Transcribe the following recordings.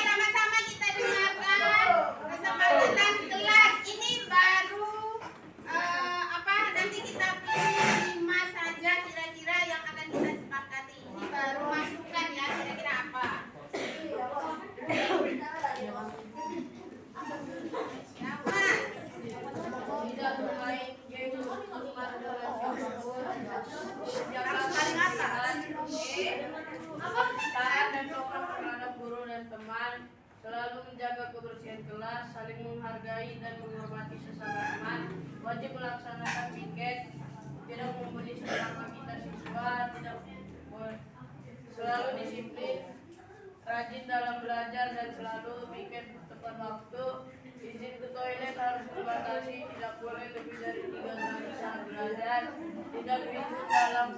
Sama-sama kita dengarkan kesepakatan kelas ini baru nanti kita pilih 5 saja kira-kira yang akan kita sepakati. Ini baru masukan ya, kira-kira apa? Tidak bermain game taat dan sopan terhadap guru dan teman, selalu menjaga kebersihan kelas, saling menghargai dan menghormati sesama teman, wajib melaksanakan piket, tidak memberi sesama kita siswa, tidak selalu disiplin, rajin dalam belajar dan selalu piket tepat waktu. Izin ke toilet harus dibatasi, tidak boleh lebih dari 3 kali saat belajar, tidak ribut dalam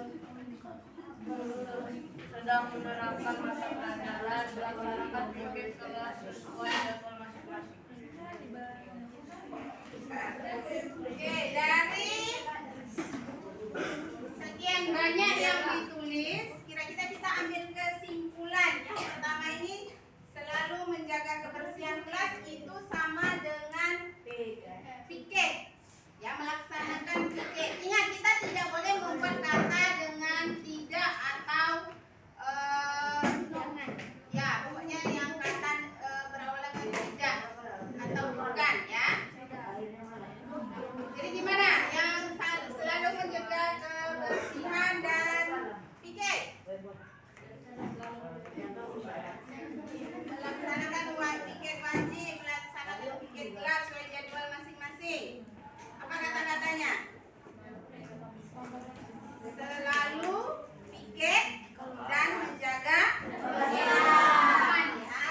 sedang menerapkan masa pelajaran, melaksanakan piket kelas sesuai jadwal masing-masing. Oke, dari sekian banyak yang ditulis, kira-kira kita ambil kesimpulan. Yang pertama ini, selalu menjaga kebersihan kelas itu sama dengan piket. Ya, melaksanakan piket. Ingat, kita tidak boleh membuat kata dengan tidak atau ya, pokoknya yang kata berawal dengan tidak atau bukan ya. Jadi gimana? Yang selalu menjaga kebersihan dan piket. Melaksanakan piket wajib, melaksanakan piket kelas sesuai jadwal masing-masing. Apa kata-katanya? Selalu piket dan menjaga kebersihan ya.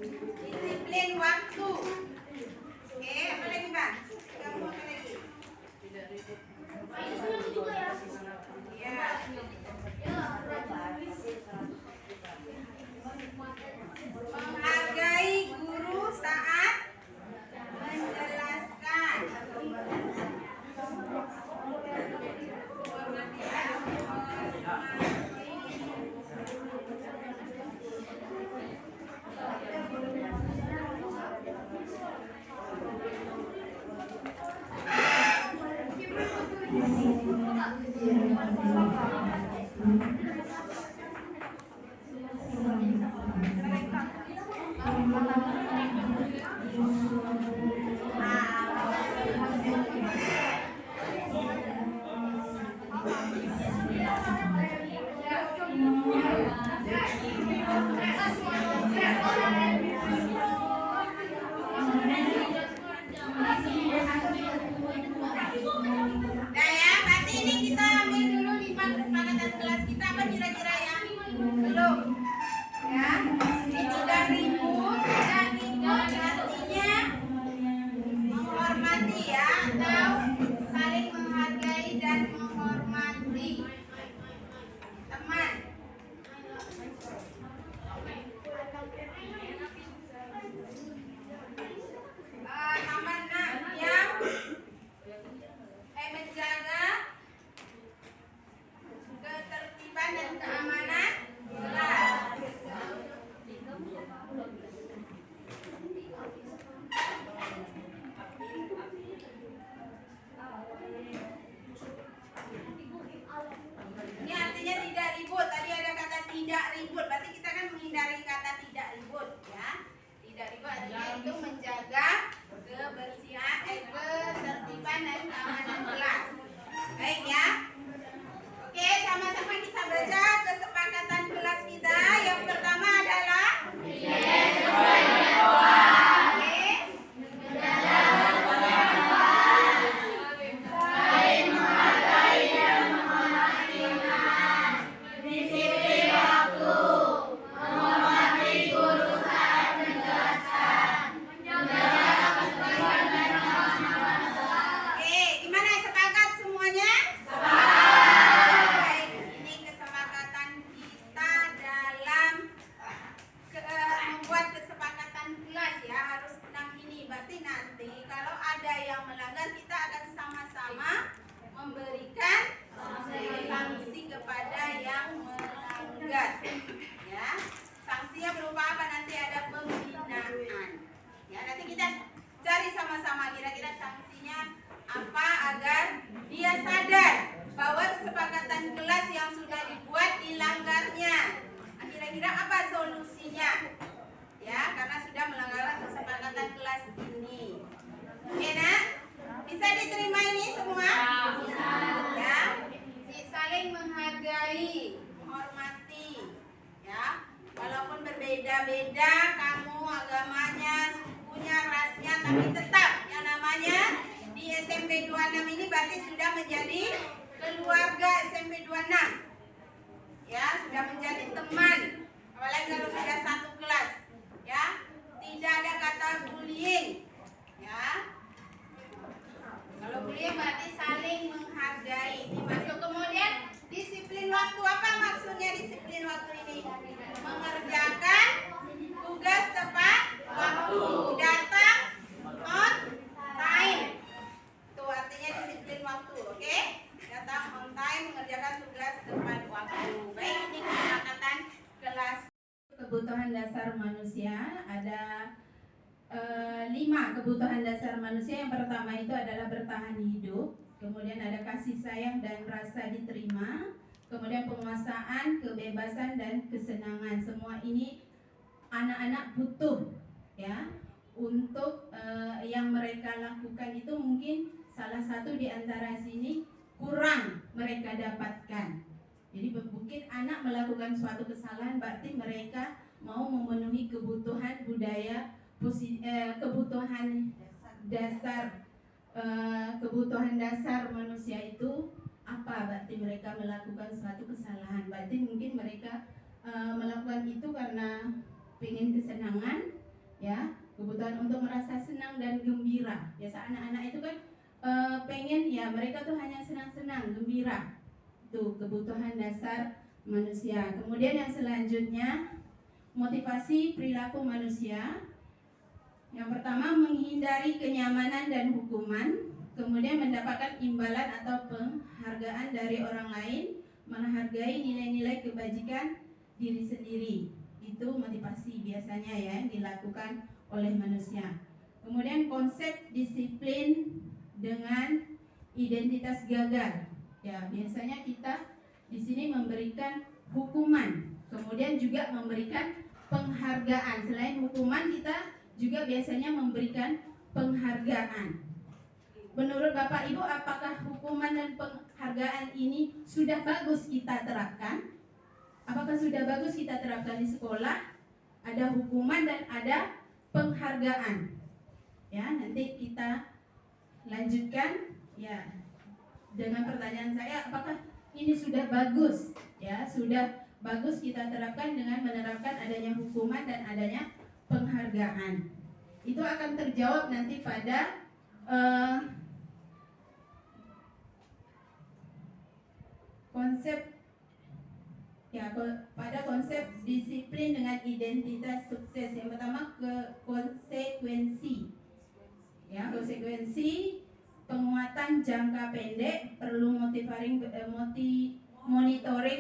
Disiplin waktu. Oke, apa lagi Bang? Kamu apa lagi? Tidak ribut. Ya. Menghargai guru saat menjelaskan. Nah ya, berarti ini kita ambil dulu 5 kesepakatan kelas kita. Apa kira-kira yang belum? Ya, ini tidak ribut artinya menghormati ya, atau saling menghargai dan menghormati teman. Nomor 6 yang menjaga ketertiban dan keamanan kelas. Ini artinya tidak ribut. Tadi ada kata tidak ribut. Berarti kita kan menghindari kata tidak ribut ya. Tidak ribut artinya itu menjaga kebersihan, ketertiban dan keamanan kelas. Baik ya. Oke, sama-sama kita baca kesepakatan kelas kita. Yang pertama adalah gimana sepakat semuanya? Baik, ini kesepakatan kita dalam membuat kesepakatan kelas ya, harus 6 ini. Berarti nanti kalau ada yang melanggar kita akan sama-sama memberikan sanksi kepada yang melanggar. Ya, sanksinya berupa apa? Nanti ada pembinaan. Ya, nanti kita cari sama-sama kira-kira sanksinya apa agar dia sadar bahwa kesepakatan kelas yang sudah dibuat dilanggarnya. Nah, kira-kira apa solusinya? Ya, karena sudah melanggar kesepakatan kelas ini. Oke, nak? Bisa diterima ini semua? Ya, saling menghargai, menghormati. Ya, walaupun berbeda-beda kamu agamanya, sukunya, rasnya, tapi tetap yang namanya di SMP 26 ini berarti sudah menjadi keluarga SMP 26. Ya, sudah menjadi teman. Apalagi kalau sudah satu kelas. Ya, tidak ada kata bullying. Ya. Kalau bullying berarti saling menghargai. Dimasuk kemudian disiplin waktu. Apa maksudnya disiplin waktu ini? Mengerjakan tugas tepat waktu. Datang on time. Itu artinya disiplin waktu, oke? Datang on time, mengerjakan tugas tepat waktu. Baik, ini kesepakatan kelas. Kebutuhan dasar manusia ada 5 kebutuhan dasar manusia. Yang pertama itu adalah bertahan hidup, kemudian ada kasih sayang dan rasa diterima, kemudian penguasaan, kebebasan dan kesenangan. Semua ini anak-anak butuh ya untuk yang mereka lakukan itu mungkin salah satu di antara sini kurang mereka dapatkan. Jadi mungkin anak melakukan suatu kesalahan berarti mereka mau memenuhi kebutuhan budaya, kebutuhan dasar manusia itu apa? Berarti mereka melakukan suatu kesalahan. Berarti mungkin mereka melakukan itu karena pengen kesenangan, ya, kebutuhan untuk merasa senang dan gembira. Biasa anak-anak itu kan pengen ya mereka tuh hanya senang-senang, gembira. Itu kebutuhan dasar manusia. Kemudian yang selanjutnya, motivasi perilaku manusia. Yang pertama, menghindari kenyamanan dan hukuman, kemudian mendapatkan imbalan atau penghargaan dari orang lain, menghargai nilai-nilai kebajikan diri sendiri. Itu motivasi biasanya ya yang dilakukan oleh manusia. Kemudian konsep disiplin dengan identitas gagal. Ya, biasanya kita di sini memberikan hukuman, kemudian juga memberikan penghargaan. Selain hukuman, kita juga biasanya memberikan penghargaan. Menurut Bapak Ibu, apakah hukuman dan penghargaan ini sudah bagus kita terapkan? Apakah sudah bagus kita terapkan di sekolah? Ada hukuman dan ada penghargaan. Ya, nanti kita lanjutkan ya dengan pertanyaan saya, apakah ini sudah bagus? Ya, sudah bagus kita terapkan dengan menerapkan adanya hukuman dan adanya penghargaan. Itu akan terjawab nanti pada konsep ya, pada konsep disiplin dengan identitas sukses. Yang pertama konsekuensi. Ya, konsekuensi penguatan jangka pendek, perlu monitoring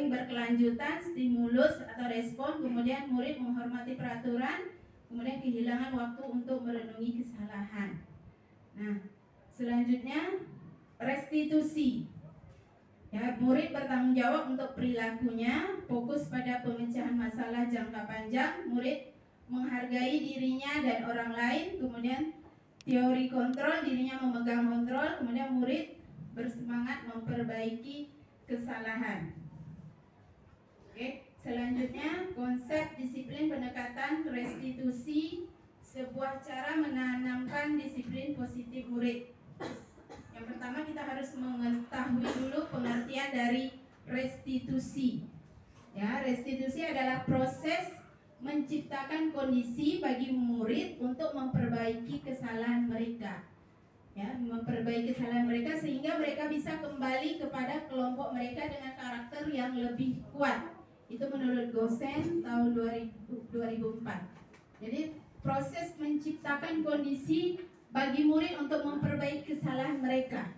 berkelanjutan, stimulus atau respon, kemudian murid menghormati peraturan, kemudian kehilangan waktu untuk merenungi kesalahan. Nah, selanjutnya restitusi. Ya, murid bertanggung jawab untuk perilakunya, fokus pada pemecahan masalah jangka panjang, murid menghargai dirinya dan orang lain, kemudian teori kontrol, dirinya memegang kontrol, kemudian murid bersemangat memperbaiki kesalahan. Oke, selanjutnya konsep disiplin pendekatan restitusi, sebuah cara menanamkan disiplin positif murid. Yang pertama kita harus mengetahui dulu pengertian dari restitusi. Ya, restitusi adalah proses menciptakan kondisi bagi murid untuk memperbaiki kesalahan mereka. Ya, memperbaiki kesalahan mereka sehingga mereka bisa kembali kepada kelompok mereka dengan karakter yang lebih kuat. Itu menurut Gosen tahun 2004. Jadi proses menciptakan kondisi bagi murid untuk memperbaiki kesalahan mereka.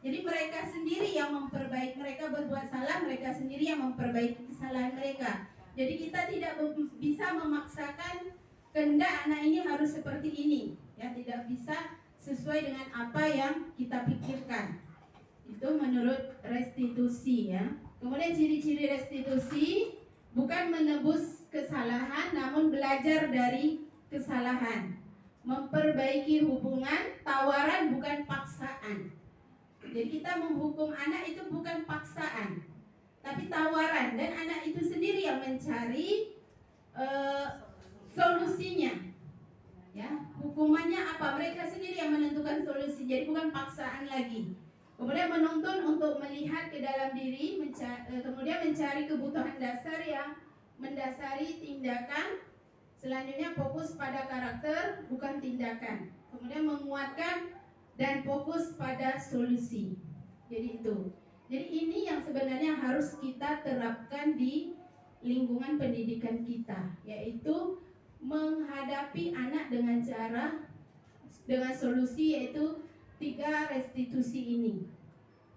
Jadi mereka sendiri yang memperbaiki, mereka berbuat salah, mereka sendiri yang memperbaiki kesalahan mereka. Jadi kita tidak bisa memaksakan kehendak anak ini harus seperti ini, ya, tidak bisa sesuai dengan apa yang kita pikirkan. Itu menurut restitusi ya. Kemudian ciri-ciri restitusi bukan menebus kesalahan namun belajar dari kesalahan. Memperbaiki hubungan, tawaran bukan paksaan. Jadi kita menghukum anak itu bukan paksaan, tapi tawaran, dan anak itu sendiri yang mencari solusinya. Ya, hukumannya apa? Mereka sendiri yang menentukan solusi. Jadi bukan paksaan lagi. Kemudian menuntun untuk melihat ke dalam diri, kemudian mencari kebutuhan dasar yang mendasari tindakan. Selanjutnya fokus pada karakter bukan tindakan. Kemudian menguatkan dan fokus pada solusi. Jadi itu. Jadi ini yang sebenarnya harus kita terapkan di lingkungan pendidikan kita, yaitu menghadapi anak dengan solusi, yaitu 3 restitusi ini.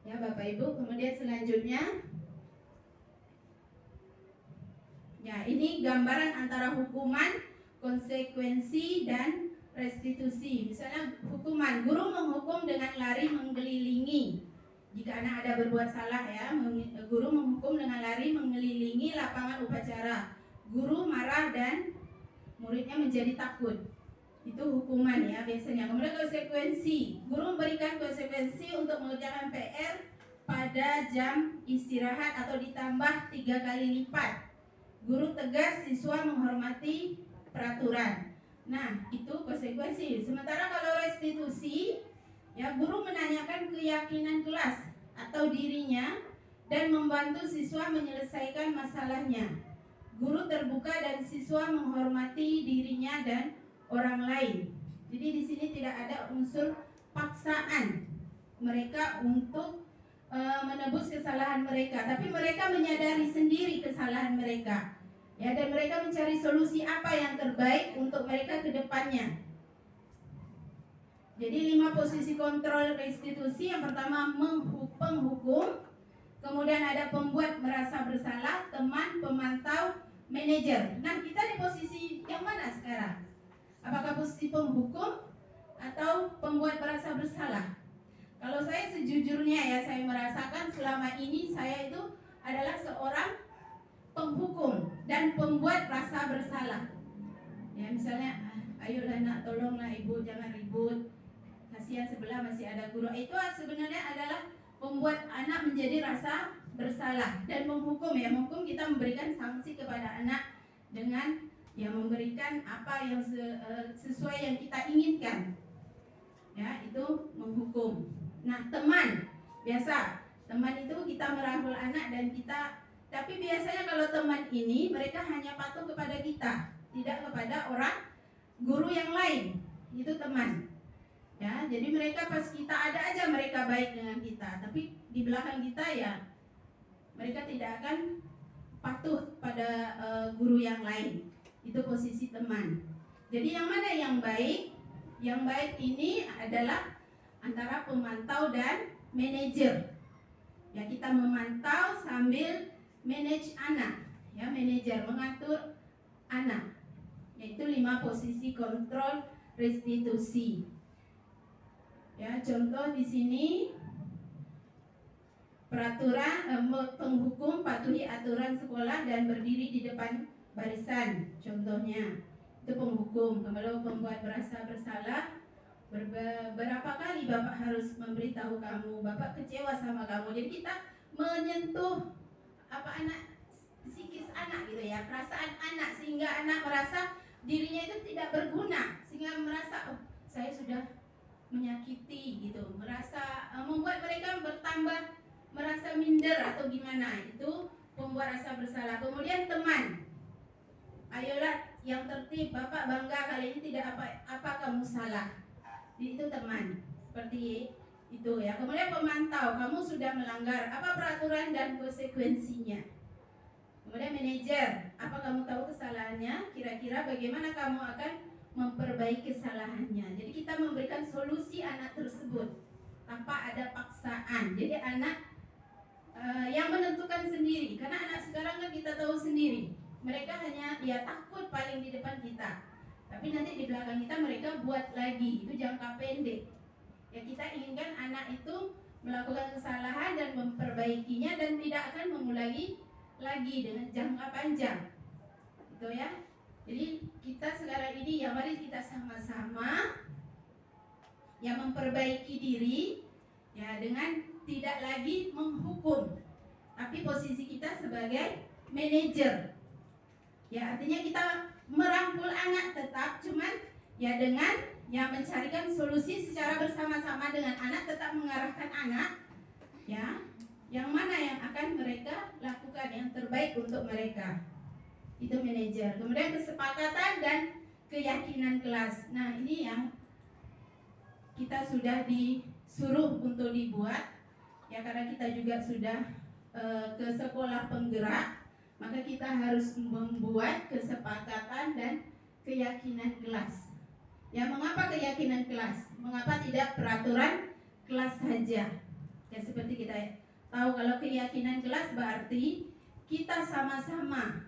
Ya, Bapak Ibu. Kemudian selanjutnya, ya, ini gambaran antara hukuman, konsekuensi, dan restitusi. Misalnya hukuman, guru menghukum dengan lari mengelilingi. Jika anak ada berbuat salah ya, guru menghukum dengan lari mengelilingi lapangan upacara. Guru marah dan muridnya menjadi takut. Itu hukuman ya biasanya. Kemudian konsekuensi, guru memberikan konsekuensi untuk mengerjakan PR pada jam istirahat atau ditambah 3 kali lipat. Guru tegas, siswa menghormati peraturan. Nah, itu konsekuensi. Sementara kalau restitusi, ya, guru menanyakan keyakinan kelas atau dirinya dan membantu siswa menyelesaikan masalahnya. Guru terbuka dan siswa menghormati dirinya dan orang lain. Jadi di sini tidak ada unsur paksaan mereka untuk menebus kesalahan mereka, tapi mereka menyadari sendiri kesalahan mereka. Ya, dan mereka mencari solusi apa yang terbaik untuk mereka ke depannya. Jadi 5 posisi kontrol restitusi. Yang pertama penghukum, kemudian ada pembuat merasa bersalah, teman, pemantau, manajer. Nah, kita di posisi yang mana sekarang? Apakah posisi penghukum atau pembuat merasa bersalah? Kalau saya sejujurnya ya, saya merasakan selama ini saya itu adalah seorang penghukum dan pembuat rasa bersalah. Ya, misalnya, ayolah nak, tolonglah ibu, jangan ribut, kasihan sebelah masih ada guru. Itu sebenarnya adalah membuat anak menjadi rasa bersalah. Dan menghukum, ya, menghukum kita memberikan sanksi kepada anak dengan ya memberikan apa yang sesuai yang kita inginkan. Ya, itu menghukum. Nah, teman, biasa teman itu kita merangkul anak dan kita, tapi biasanya kalau teman ini mereka hanya patuh kepada kita, tidak kepada orang guru yang lain. Itu teman. Ya, jadi mereka pas kita ada aja mereka baik dengan kita, tapi di belakang kita ya mereka tidak akan patuh pada guru yang lain. Itu posisi teman. Jadi yang mana yang baik? Yang baik ini adalah antara pemantau dan manajer. Ya, kita memantau sambil manage anak. Ya, manajer mengatur anak. Yaitu 5 posisi kontrol restitusi. Ya, contoh di sini peraturan penghukum patuhi aturan sekolah dan berdiri di depan barisan. Contohnya itu penghukum. Kalau pembuat merasa bersalah, berapa kali Bapak harus memberitahu kamu, Bapak kecewa sama kamu. Jadi kita menyentuh psikis anak gitu ya, perasaan anak, sehingga anak merasa dirinya itu tidak berguna, sehingga merasa saya sudah menyakiti gitu, merasa membuat mereka bertambah merasa minder atau gimana. Itu pembuat rasa bersalah. Kemudian teman, ayolah yang tertib, Bapak bangga kali ini tidak apa kamu salah. Itu teman, seperti itu ya. Kemudian pemantau, kamu sudah melanggar apa peraturan dan konsekuensinya. Kemudian manajer, apa kamu tahu kesalahannya, kira-kira bagaimana kamu akan memperbaiki kesalahannya. Jadi kita memberikan solusi anak tersebut tanpa ada paksaan. Jadi anak yang menentukan sendiri, karena anak sekarang kan kita tahu sendiri, mereka hanya ya takut paling di depan kita, tapi nanti di belakang kita mereka buat lagi. Itu jangka pendek. Ya, kita inginkan anak itu melakukan kesalahan dan memperbaikinya dan tidak akan mengulangi lagi dengan jangka panjang. Gitu ya. Jadi kita sekarang ini ya mari kita sama-sama ya memperbaiki diri ya dengan tidak lagi menghukum, tapi posisi kita sebagai manajer. Ya, artinya kita merangkul anak tetap, cuman ya dengan ya mencarikan solusi secara bersama-sama dengan anak, tetap mengarahkan anak ya yang mana yang akan mereka lakukan yang terbaik untuk mereka. Itu manajer. Kemudian kesepakatan dan keyakinan kelas. Nah, ini yang kita sudah disuruh untuk dibuat ya, karena kita juga sudah ke sekolah penggerak, maka kita harus membuat kesepakatan dan keyakinan kelas. Ya, mengapa keyakinan kelas? Mengapa tidak peraturan kelas saja? Ya, seperti kita tahu kalau keyakinan kelas berarti kita sama-sama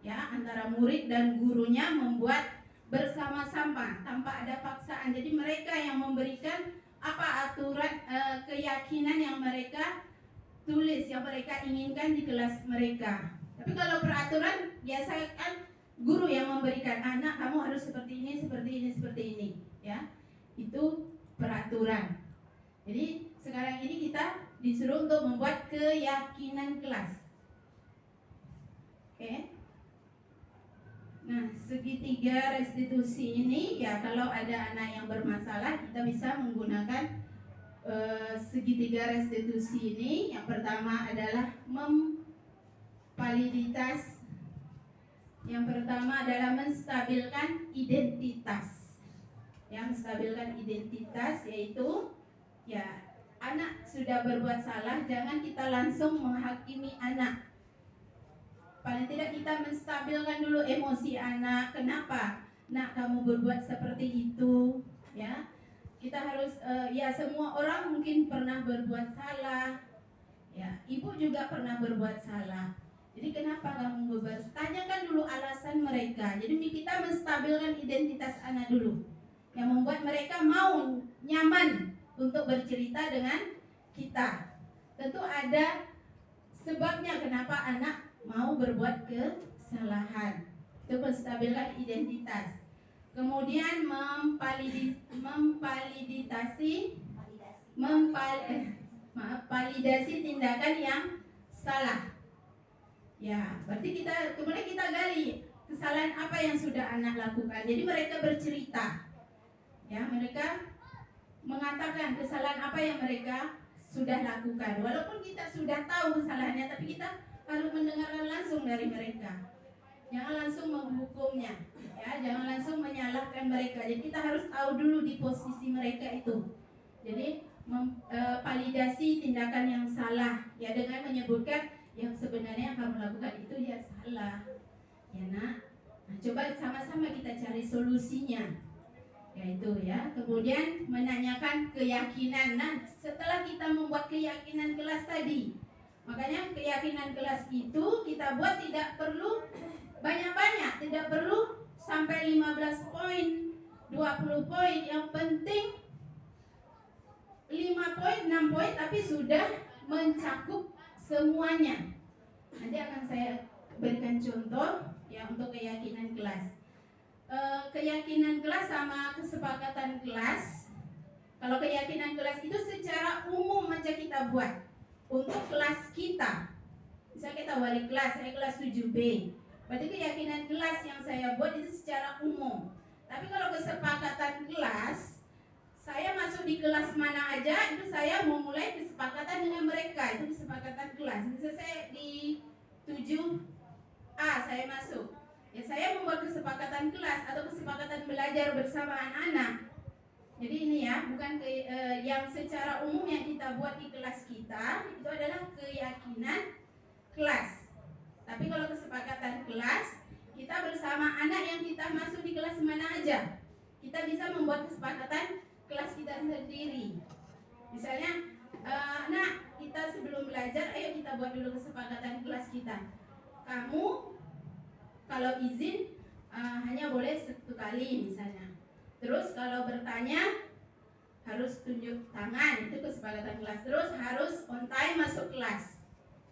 ya antara murid dan gurunya membuat bersama-sama tanpa ada paksaan. Jadi mereka yang memberikan apa aturan keyakinan yang mereka tulis, yang mereka inginkan di kelas mereka. Tapi kalau peraturan biasa kan guru yang memberikan, anak kamu harus seperti ini, seperti ini, seperti ini ya. Itu peraturan. Jadi sekarang ini kita disuruh untuk membuat keyakinan kelas. Oke. Nah, segitiga restitusi ini ya, kalau ada anak yang bermasalah kita bisa menggunakan segitiga restitusi ini. Yang pertama adalah validitas. Yang pertama adalah menstabilkan identitas. yang menstabilkan identitas, yaitu ya anak sudah berbuat salah, jangan kita langsung menghakimi anak. Paling tidak kita menstabilkan dulu emosi anak. Kenapa? Nak, kamu berbuat seperti itu, ya. Kita harus ya semua orang mungkin pernah berbuat salah. Ya, ibu juga pernah berbuat salah. Jadi kenapa kamu berbuat? Tanyakan dulu alasan mereka. Jadi kita menstabilkan identitas anak dulu, yang membuat mereka mau nyaman untuk bercerita dengan kita. Tentu ada sebabnya kenapa anak mau berbuat kesalahan. Itu menstabilkan identitas. Kemudian validasi tindakan yang salah. Ya, berarti kemudian kita gali kesalahan apa yang sudah anak lakukan. Jadi mereka bercerita. Ya, mereka mengatakan kesalahan apa yang mereka sudah lakukan. Walaupun kita sudah tahu kesalahannya, tapi kita harus mendengarkan langsung dari mereka. Jangan langsung menghukumnya, ya, jangan langsung menyalahkan mereka. Jadi kita harus tahu dulu di posisi mereka itu. Jadi validasi tindakan yang salah, ya, dengan menyebutkan yang sebenarnya yang kamu lakukan itu ya salah, ya nak. Nah, coba sama-sama kita cari solusinya, yaitu ya. Kemudian menanyakan keyakinan. Nah, setelah kita membuat keyakinan kelas tadi, makanya keyakinan kelas itu kita buat tidak perlu banyak-banyak, tidak perlu sampai 15 poin, 20 poin. Yang penting 5 poin, 6 poin, tapi sudah mencakup semuanya. Nanti akan saya berikan contoh ya untuk keyakinan kelas. Keyakinan kelas sama kesepakatan kelas. Kalau keyakinan kelas itu secara umum aja kita buat untuk kelas kita. Misalnya kita wali kelas, saya kelas 7B. Berarti keyakinan kelas yang saya buat itu secara umum. Tapi kalau kesepakatan kelas, saya masuk di kelas mana aja, itu saya mau mulai kesepakatan dengan mereka. Itu kesepakatan kelas. Misalnya saya di 7A saya masuk, ya saya membuat kesepakatan kelas atau kesepakatan belajar bersama anak-anak. Jadi ini ya, bukan yang secara umum yang kita buat di kelas kita, itu adalah keyakinan kelas. Tapi kalau kesepakatan kelas, kita bersama anak yang kita masuk di kelas mana aja, kita bisa membuat kesepakatan kelas kita sendiri. Misalnya, nak, kita sebelum belajar, ayo kita buat dulu kesepakatan kelas kita. Kamu kalau izin hanya boleh 1 kali misalnya. Terus kalau bertanya harus tunjuk tangan, itu kesepakatan kelas. Terus harus on time masuk kelas.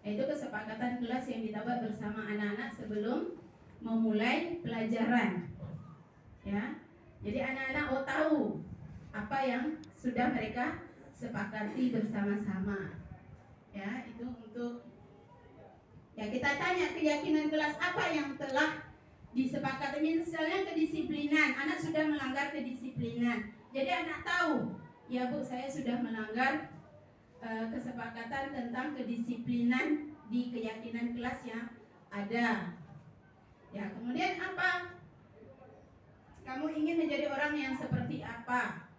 Itu kesepakatan kelas yang kita buat bersama anak-anak sebelum memulai pelajaran. Ya. Jadi anak-anak tahu apa yang sudah mereka sepakati bersama-sama. Ya, itu untuk ya kita tanya keyakinan kelas apa yang telah disepakati. Misalnya kedisiplinan, anak sudah melanggar kedisiplinan. Jadi anak tahu, ya Bu, saya sudah melanggar kesepakatan tentang kedisiplinan di keyakinan kelas yang ada. Ya, kemudian apa? Kamu ingin menjadi orang yang seperti apa?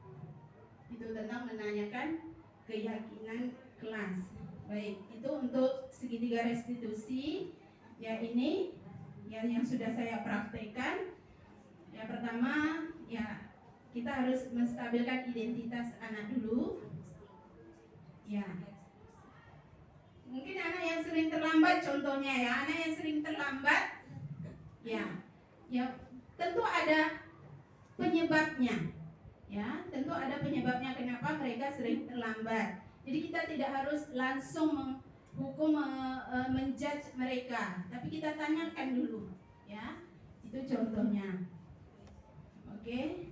Itu tentang menanyakan keyakinan kelas. Baik, itu untuk segitiga restitusi. Ya, ini yang sudah saya praktekkan. Ya, pertama, ya kita harus menstabilkan identitas anak dulu. Ya, mungkin anak yang sering terlambat, contohnya ya, anak yang sering terlambat, ya tentu ada penyebabnya. Ya, tentu ada penyebabnya kenapa mereka sering terlambat. Jadi kita tidak harus langsung menghukum, menjudge mereka, tapi kita tanyakan dulu. Ya, itu contohnya. Oke.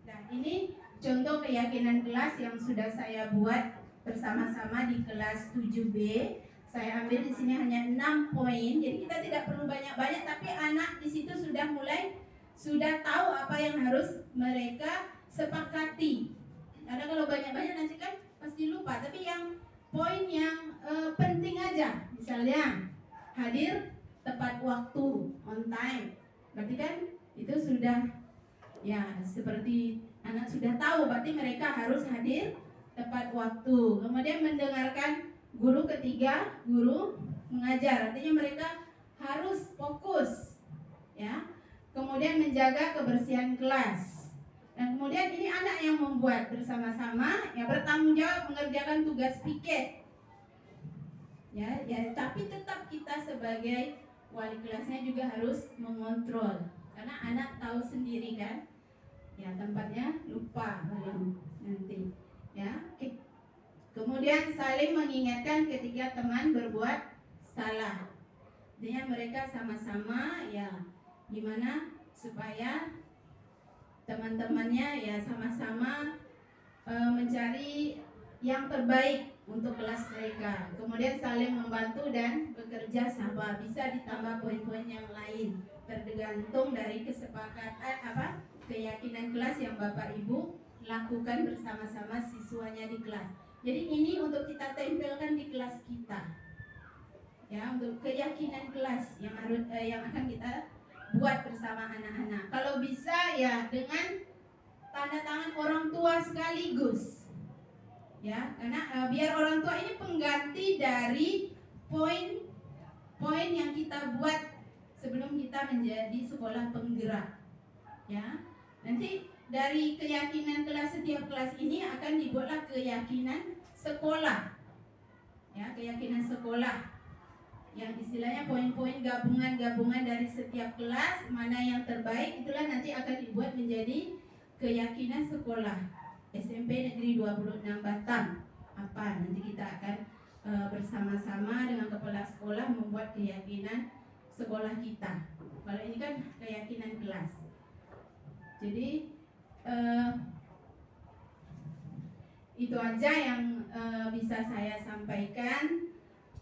Nah, ini contoh keyakinan kelas yang sudah saya buat bersama-sama di kelas 7B. Saya ambil di sini hanya 6 poin. Jadi kita tidak perlu banyak-banyak, tapi anak di situ sudah tahu apa yang harus mereka sepakati. Karena kalau banyak-banyak nanti kan pasti lupa. Tapi yang poin yang penting aja, misalnya hadir tepat waktu, on time. Berarti kan itu sudah ya seperti anak sudah tahu, berarti mereka harus hadir tepat waktu. Kemudian mendengarkan guru ketika guru mengajar, artinya mereka harus fokus ya. Kemudian menjaga kebersihan kelas. Dan kemudian ini anak yang membuat bersama-sama, ya bertanggung jawab mengerjakan tugas piket. Ya, tapi tetap kita sebagai wali kelasnya juga harus mengontrol, karena anak tahu sendiri kan, ya tempatnya lupa paling nanti, ya. Kemudian saling mengingatkan ketika teman berbuat salah. Artinya mereka sama-sama ya gimana supaya teman-temannya ya sama-sama mencari yang terbaik untuk kelas mereka. Kemudian saling membantu dan bekerja sama. Bisa ditambah poin-poin yang lain tergantung dari kesepakatan keyakinan kelas yang Bapak Ibu lakukan bersama-sama siswanya di kelas. Jadi ini untuk kita tempelkan di kelas kita, ya, untuk keyakinan kelas yang akan kita buat bersama anak-anak. Kalau bisa ya dengan tanda tangan orang tua sekaligus, ya, karena biar orang tua ini pengganti dari poin-poin yang kita buat sebelum kita menjadi sekolah penggerak, ya. Nanti dari keyakinan kelas, setiap kelas ini akan dibuatlah keyakinan sekolah, ya, keyakinan sekolah yang istilahnya poin-poin gabungan dari setiap kelas, mana yang terbaik itulah nanti akan dibuat menjadi keyakinan sekolah SMP Negeri 26 Batam. Apa nanti kita akan bersama-sama dengan kepala sekolah membuat keyakinan sekolah kita. Kalau ini kan keyakinan kelas. Jadi itu aja yang bisa saya sampaikan.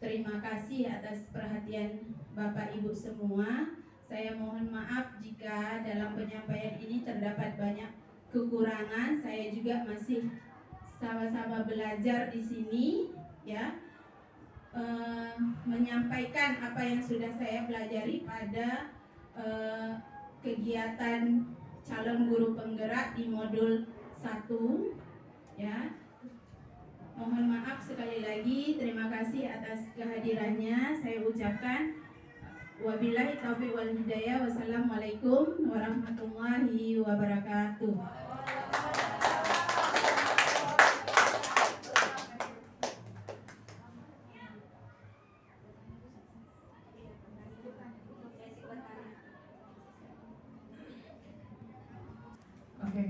Terima kasih atas perhatian Bapak Ibu semua. Saya mohon maaf jika dalam penyampaian ini terdapat banyak kekurangan. Saya juga masih sama-sama belajar di sini, ya, menyampaikan apa yang sudah saya pelajari pada kegiatan calon guru penggerak di modul 1, ya. Mohon maaf sekali lagi, terima kasih atas kehadirannya. Saya ucapkan wabillahi taufiq wal hidayah. Wassalamualaikum warahmatullahi wabarakatuh. Oke,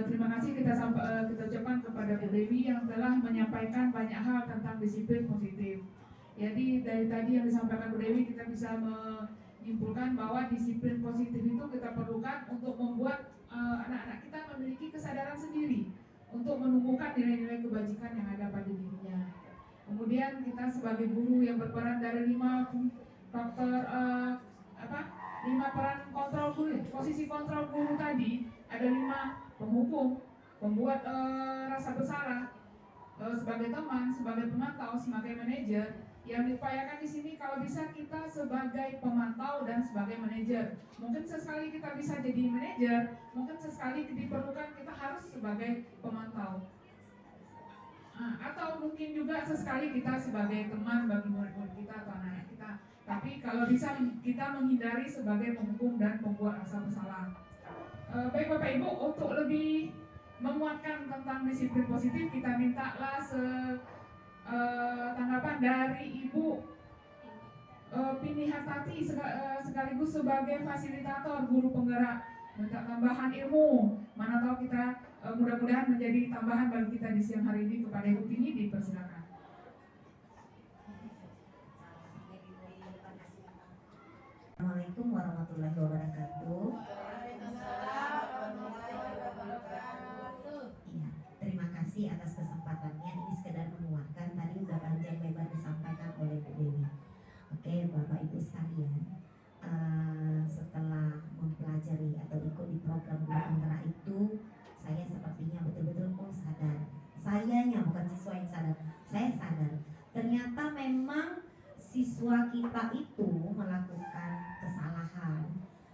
terima kasih kita ucapkan kepada Bu Dewi yang telah menyampaikan banyak hal tentang disiplin positif. Jadi dari tadi yang disampaikan Bu Dewi kita bisa menyimpulkan bahwa disiplin positif itu kita perlukan untuk membuat anak-anak kita memiliki kesadaran sendiri untuk menumbuhkan nilai-nilai kebajikan yang ada pada dirinya. Kemudian kita sebagai guru yang berperan dari 5 faktor 5 peran kontrol guru, posisi kontrol guru tadi ada 5: penghukum, pembuat rasa bersalah, sebagai teman, sebagai pemantau, sebagai manajer. Yang diupayakan di sini kalau bisa kita sebagai pemantau dan sebagai manajer. Mungkin sesekali kita bisa jadi manajer, mungkin sesekali diperlukan kita harus sebagai pemantau. Atau mungkin juga sesekali kita sebagai teman bagi murid-murid kita atau anak-anak kita. Tapi kalau bisa kita menghindari sebagai penghukum dan pembuat rasa bersalah. Baik Bapak Ibu, untuk lebih menguatkan tentang disiplin positif, kita mintalah tanggapan dari Ibu Pini Hartati sekaligus sebagai fasilitator guru penggerak, minta tambahan ilmu. Mana tahu kita mudah-mudahan menjadi tambahan bagi kita di siang hari ini. Kepada Ibu Pini dipersilakan. Assalamualaikum warahmatullahi wabarakatuh. Iya, terima kasih atas kesempatannya. Ini sekedar menguatkan, tadi udah panjang lebar disampaikan oleh Bu Dewi. Oke, Bapak Ibu sekalian, setelah mempelajari atau ikut di program guru penggerak itu, saya sepertinya betul-betul sadar. Sayanya bukan siswa yang sadar, saya sadar. Ternyata memang siswa kita itu melakukan kesalahan.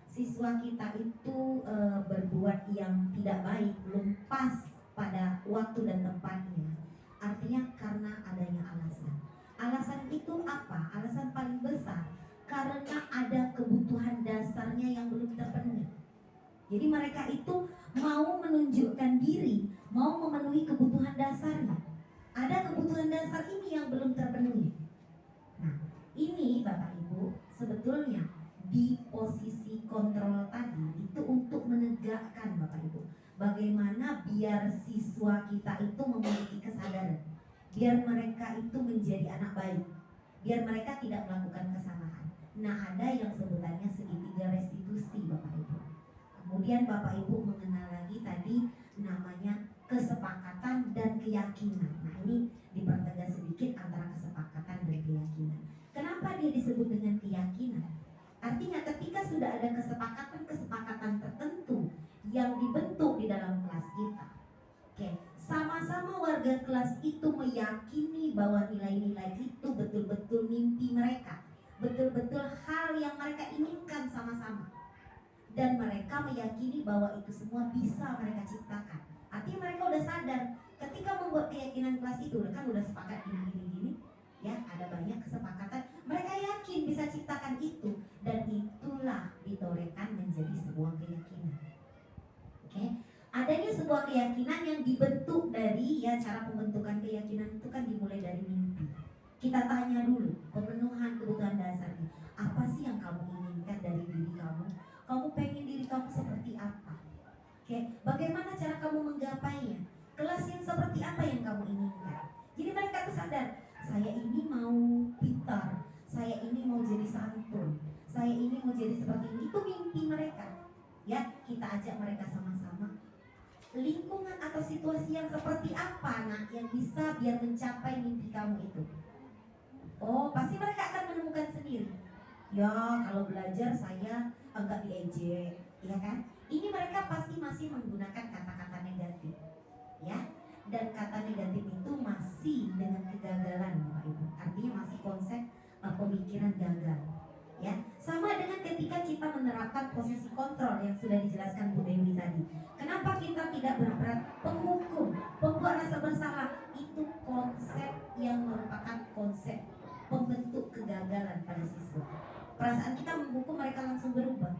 Siswa siswa kita itu berbuat yang tidak baik, belum pas pada waktu dan tempatnya, artinya karena adanya alasan. Alasan itu apa? Alasan paling besar karena ada kebutuhan dasarnya yang belum terpenuhi. Jadi mereka itu mau menunjukkan diri, mau memenuhi kebutuhan dasarnya. Ada kebutuhan dasar ini yang belum terpenuhi. Nah, ini Bapak Ibu sebetulnya di posisi kontrol tadi itu untuk menegakkan Bapak Ibu, bagaimana biar siswa kita itu memiliki kesadaran, biar mereka itu menjadi anak baik, biar mereka tidak melakukan kesalahan. Nah, ada yang sebutannya segitiga restitusi Bapak Ibu. Kemudian Bapak Ibu mengenal lagi tadi namanya kesepakatan dan keyakinan. Nah, ini dipertegas sedikit antara kesepakatan dan keyakinan. Kenapa dia disebut dengan keyakinan? Artinya ketika sudah ada kesepakatan tertentu yang dibentuk di dalam kelas kita, oke, sama-sama warga kelas itu meyakini bahwa nilai-nilai itu betul-betul mimpi mereka, betul-betul hal yang mereka inginkan sama-sama, dan mereka meyakini bahwa itu semua bisa mereka ciptakan. Artinya mereka udah sadar ketika membuat keyakinan kelas itu, kan udah sepakat gini-gini, ya, ada banyak kesepakatan, mereka yakin bisa ciptakan itu, dan itulah ditorekan menjadi sebuah keyakinan. Oke, adanya sebuah keyakinan yang dibentuk dari, ya, cara pembentukan keyakinan itu kan dimulai dari mimpi. Kita tanya dulu pemenuhan kebutuhan dasarnya, apa sih yang kamu inginkan dari diri kamu? Kamu pengen diri kamu seperti apa? Oke, bagaimana cara kamu menggapainya? Kelas yang seperti apa yang kamu inginkan? Jadi mereka tuh sadar, saya ini mau pintar, saya ini mau jadi santun, saya ini mau jadi seperti ini. Itu mimpi mereka. Ya, kita ajak mereka sama-sama. Lingkungan atau situasi yang seperti apa nak yang bisa biar mencapai mimpi kamu itu? Oh, pasti mereka akan menemukan sendiri. Ya, kalau belajar saya agak diejek, ya kan? Ini mereka pasti masih menggunakan kata-kata negatif, ya. Dan kata negatif itu masih dengan kegagalan, Bapak Ibu. Artinya masih konsep pemikiran gagal, ya. Sama dengan ketika kita menerapkan posisi kontrol yang sudah dijelaskan Bu Dewi tadi. Kenapa kita tidak berperan penghukum, pembuat rasa bersalah? Itu konsep yang merupakan konsep pembentuk kegagalan pada siswa. Perasaan kita menghukum mereka langsung berubah.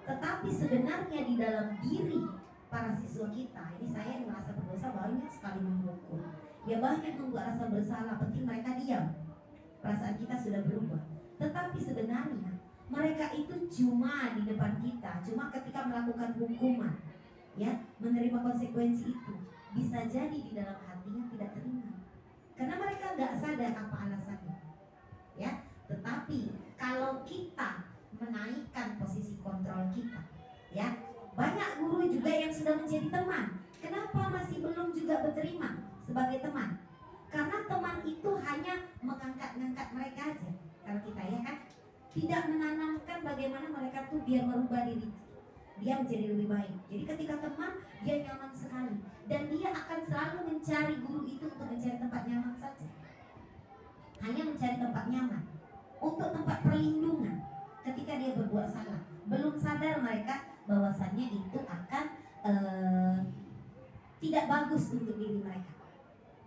Tetapi sebenarnya di dalam diri para siswa kita, ini saya yang merasa berdosa banyak sekali menghukum. Ya banyak membuat rasa bersalah, penting mereka diam. Perasaan kita sudah berubah. Tetapi sebenarnya mereka itu cuma di depan kita, cuma ketika melakukan hukuman, ya, menerima konsekuensi itu, bisa jadi di dalam hatinya tidak terima. Karena mereka nggak sadar apa alasannya, ya. Tetapi kalau kita menaikkan posisi kontrol kita, ya, banyak guru juga yang sudah menjadi teman. Kenapa masih belum juga berterima sebagai teman? Karena teman itu hanya mengangkat-ngangkat mereka aja. Kalau kita, ya kan, tidak menanamkan bagaimana mereka tuh biar merubah diri, dia menjadi lebih baik. Jadi ketika teman, dia nyaman sekali, dan dia akan selalu mencari guru itu untuk mencari tempat nyaman saja. Hanya mencari tempat nyaman, untuk tempat perlindungan ketika dia berbuat salah. Belum sadar mereka bahwasannya itu akan tidak bagus untuk diri mereka.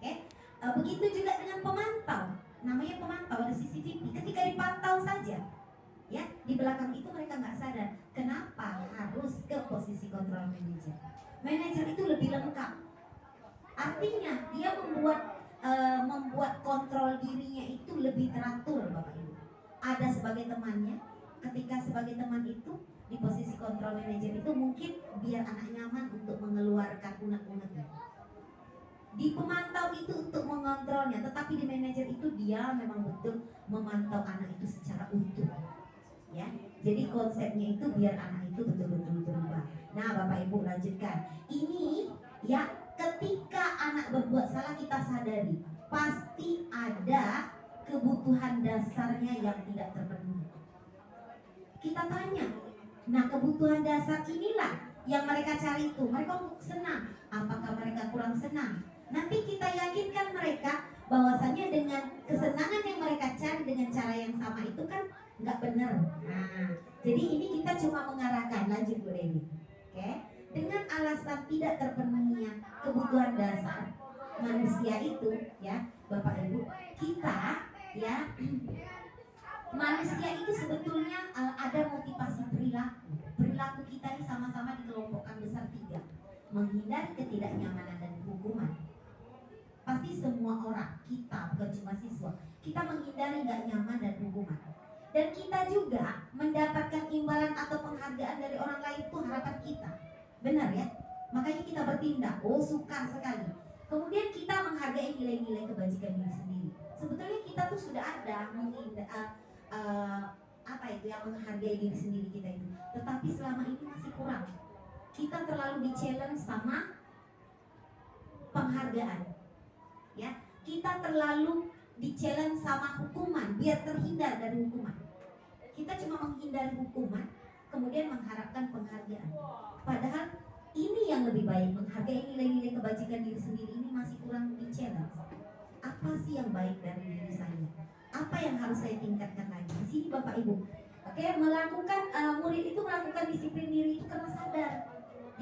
Oke? Begitu juga dengan pemantau. Namanya pemantau, ada CCTV. Ketika dipantau saja, ya, di belakang itu mereka nggak sadar kenapa harus ke posisi kontrol manajer. Manajer itu lebih lengkap. Artinya dia membuat kontrol dirinya itu lebih teratur, Bapak Ibu. Ada sebagai temannya. Ketika sebagai teman itu di posisi kontrol manajer itu mungkin biar anak nyaman untuk mengeluarkan unek-uneknya. Di pemantau itu untuk mengontrolnya, tetapi di manajer itu dia memang betul memantau anak itu secara utuh, ya. Jadi konsepnya itu biar anak itu betul-betul berubah. Nah, Bapak Ibu lanjutkan. Ini, ya, ketika anak berbuat salah kita sadari pasti ada kebutuhan dasarnya yang tidak terpenuhi. Kita tanya, nah kebutuhan dasar inilah yang mereka cari itu. Mereka senang, apakah mereka kurang senang? Nanti kita yakinkan mereka bahwasannya dengan kesenangan yang mereka cari dengan cara yang sama itu kan nggak benar. Nah, Jadi ini kita cuma mengarahkan, lanjut Bu Dewi. Oke. Dengan alasan tidak terpenuhinya kebutuhan dasar manusia itu, ya Bapak Ibu, kita ya manusia itu sebetulnya ada motivasi perilaku. Perilaku kita ini sama-sama dikelompokkan besar 3. Menghindari ketidaknyamanan dan hukuman. Pasti semua orang, kita bukan cuma siswa, kita menghindari gak nyaman dan hukuman. Dan kita juga mendapatkan imbalan atau penghargaan dari orang lain, itu harapan kita. Benar ya? Makanya kita bertindak, suka sekali. Kemudian kita menghargai nilai-nilai kebajikan diri sendiri. Sebetulnya kita tuh sudah ada yang menghargai diri sendiri kita itu. Tetapi selama ini masih kurang. Kita terlalu di-challenge sama penghargaan. Ya, kita terlalu di-challenge sama hukuman biar terhindar dari hukuman. Kita cuma menghindari hukuman, kemudian mengharapkan penghargaan. Padahal ini yang lebih baik, menghargai nilai-nilai kebajikan diri sendiri ini masih kurang di-challenge. Apa sih yang baik dari diri saya? Apa yang harus saya tingkatkan lagi? Di sini Bapak Ibu. Oke, murid itu melakukan disiplin diri itu karena sadar.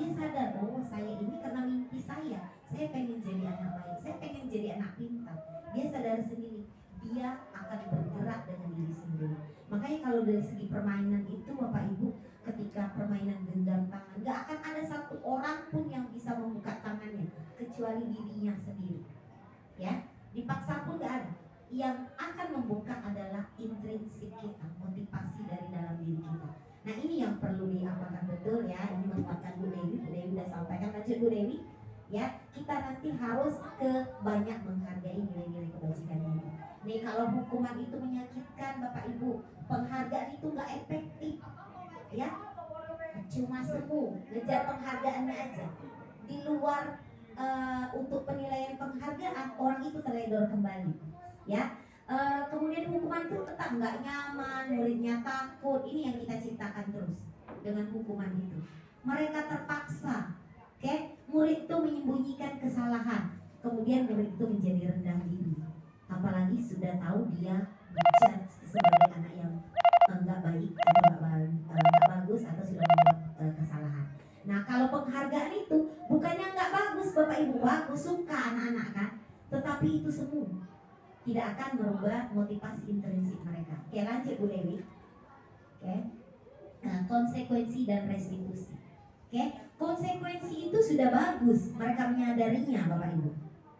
Dia sadar, saya ini karena mimpi saya pengen jadi anak baik, saya pengen jadi anak pintar. Dia sadar sendiri, dia akan bergerak dengan diri sendiri. Makanya kalau dari segi permainan itu Bapak Ibu, ketika permainan genggam tangan, gak akan ada satu orang pun yang bisa membuka tangannya kecuali dirinya sendiri. Ya, dipaksa pun gak ada. Yang akan membuka adalah intrinsik kita, motivasi dari dalam diri kita. Nah ini yang perlu diapakan betul ya. Ini menguatkan Bu Dewi sudah sampaikan. Lanjut Bu Dewi. Ya, kita nanti harus banyak menghargai nilai-nilai kebajikan ini. Nih kalau hukuman itu menyakitkan Bapak Ibu, penghargaan itu nggak efektif. Ya, cuma semu, ngejar penghargaannya aja. Di luar untuk penilaian penghargaan, orang itu teledor kembali. Ya, kemudian hukuman itu tetap nggak nyaman, muridnya takut. Ini yang kita ciptakan terus dengan hukuman itu. Mereka terpaksa, murid itu menyembunyikan kesalahan, kemudian murid itu menjadi rendah diri. Apalagi sudah tahu dia dijudge sebagai anak yang enggak baik atau enggak bagus atau sudah membuat kesalahan. Nah kalau penghargaan itu bukannya enggak bagus Bapak Ibu, bagus, suka anak-anak kan, tetapi itu semu, tidak akan merubah motivasi intrinsik mereka. Oke, lanjut Bu Dewi. Nah, konsekuensi dan restitusi. Konsekuensi itu sudah bagus, mereka menyadarinya Bapak Ibu.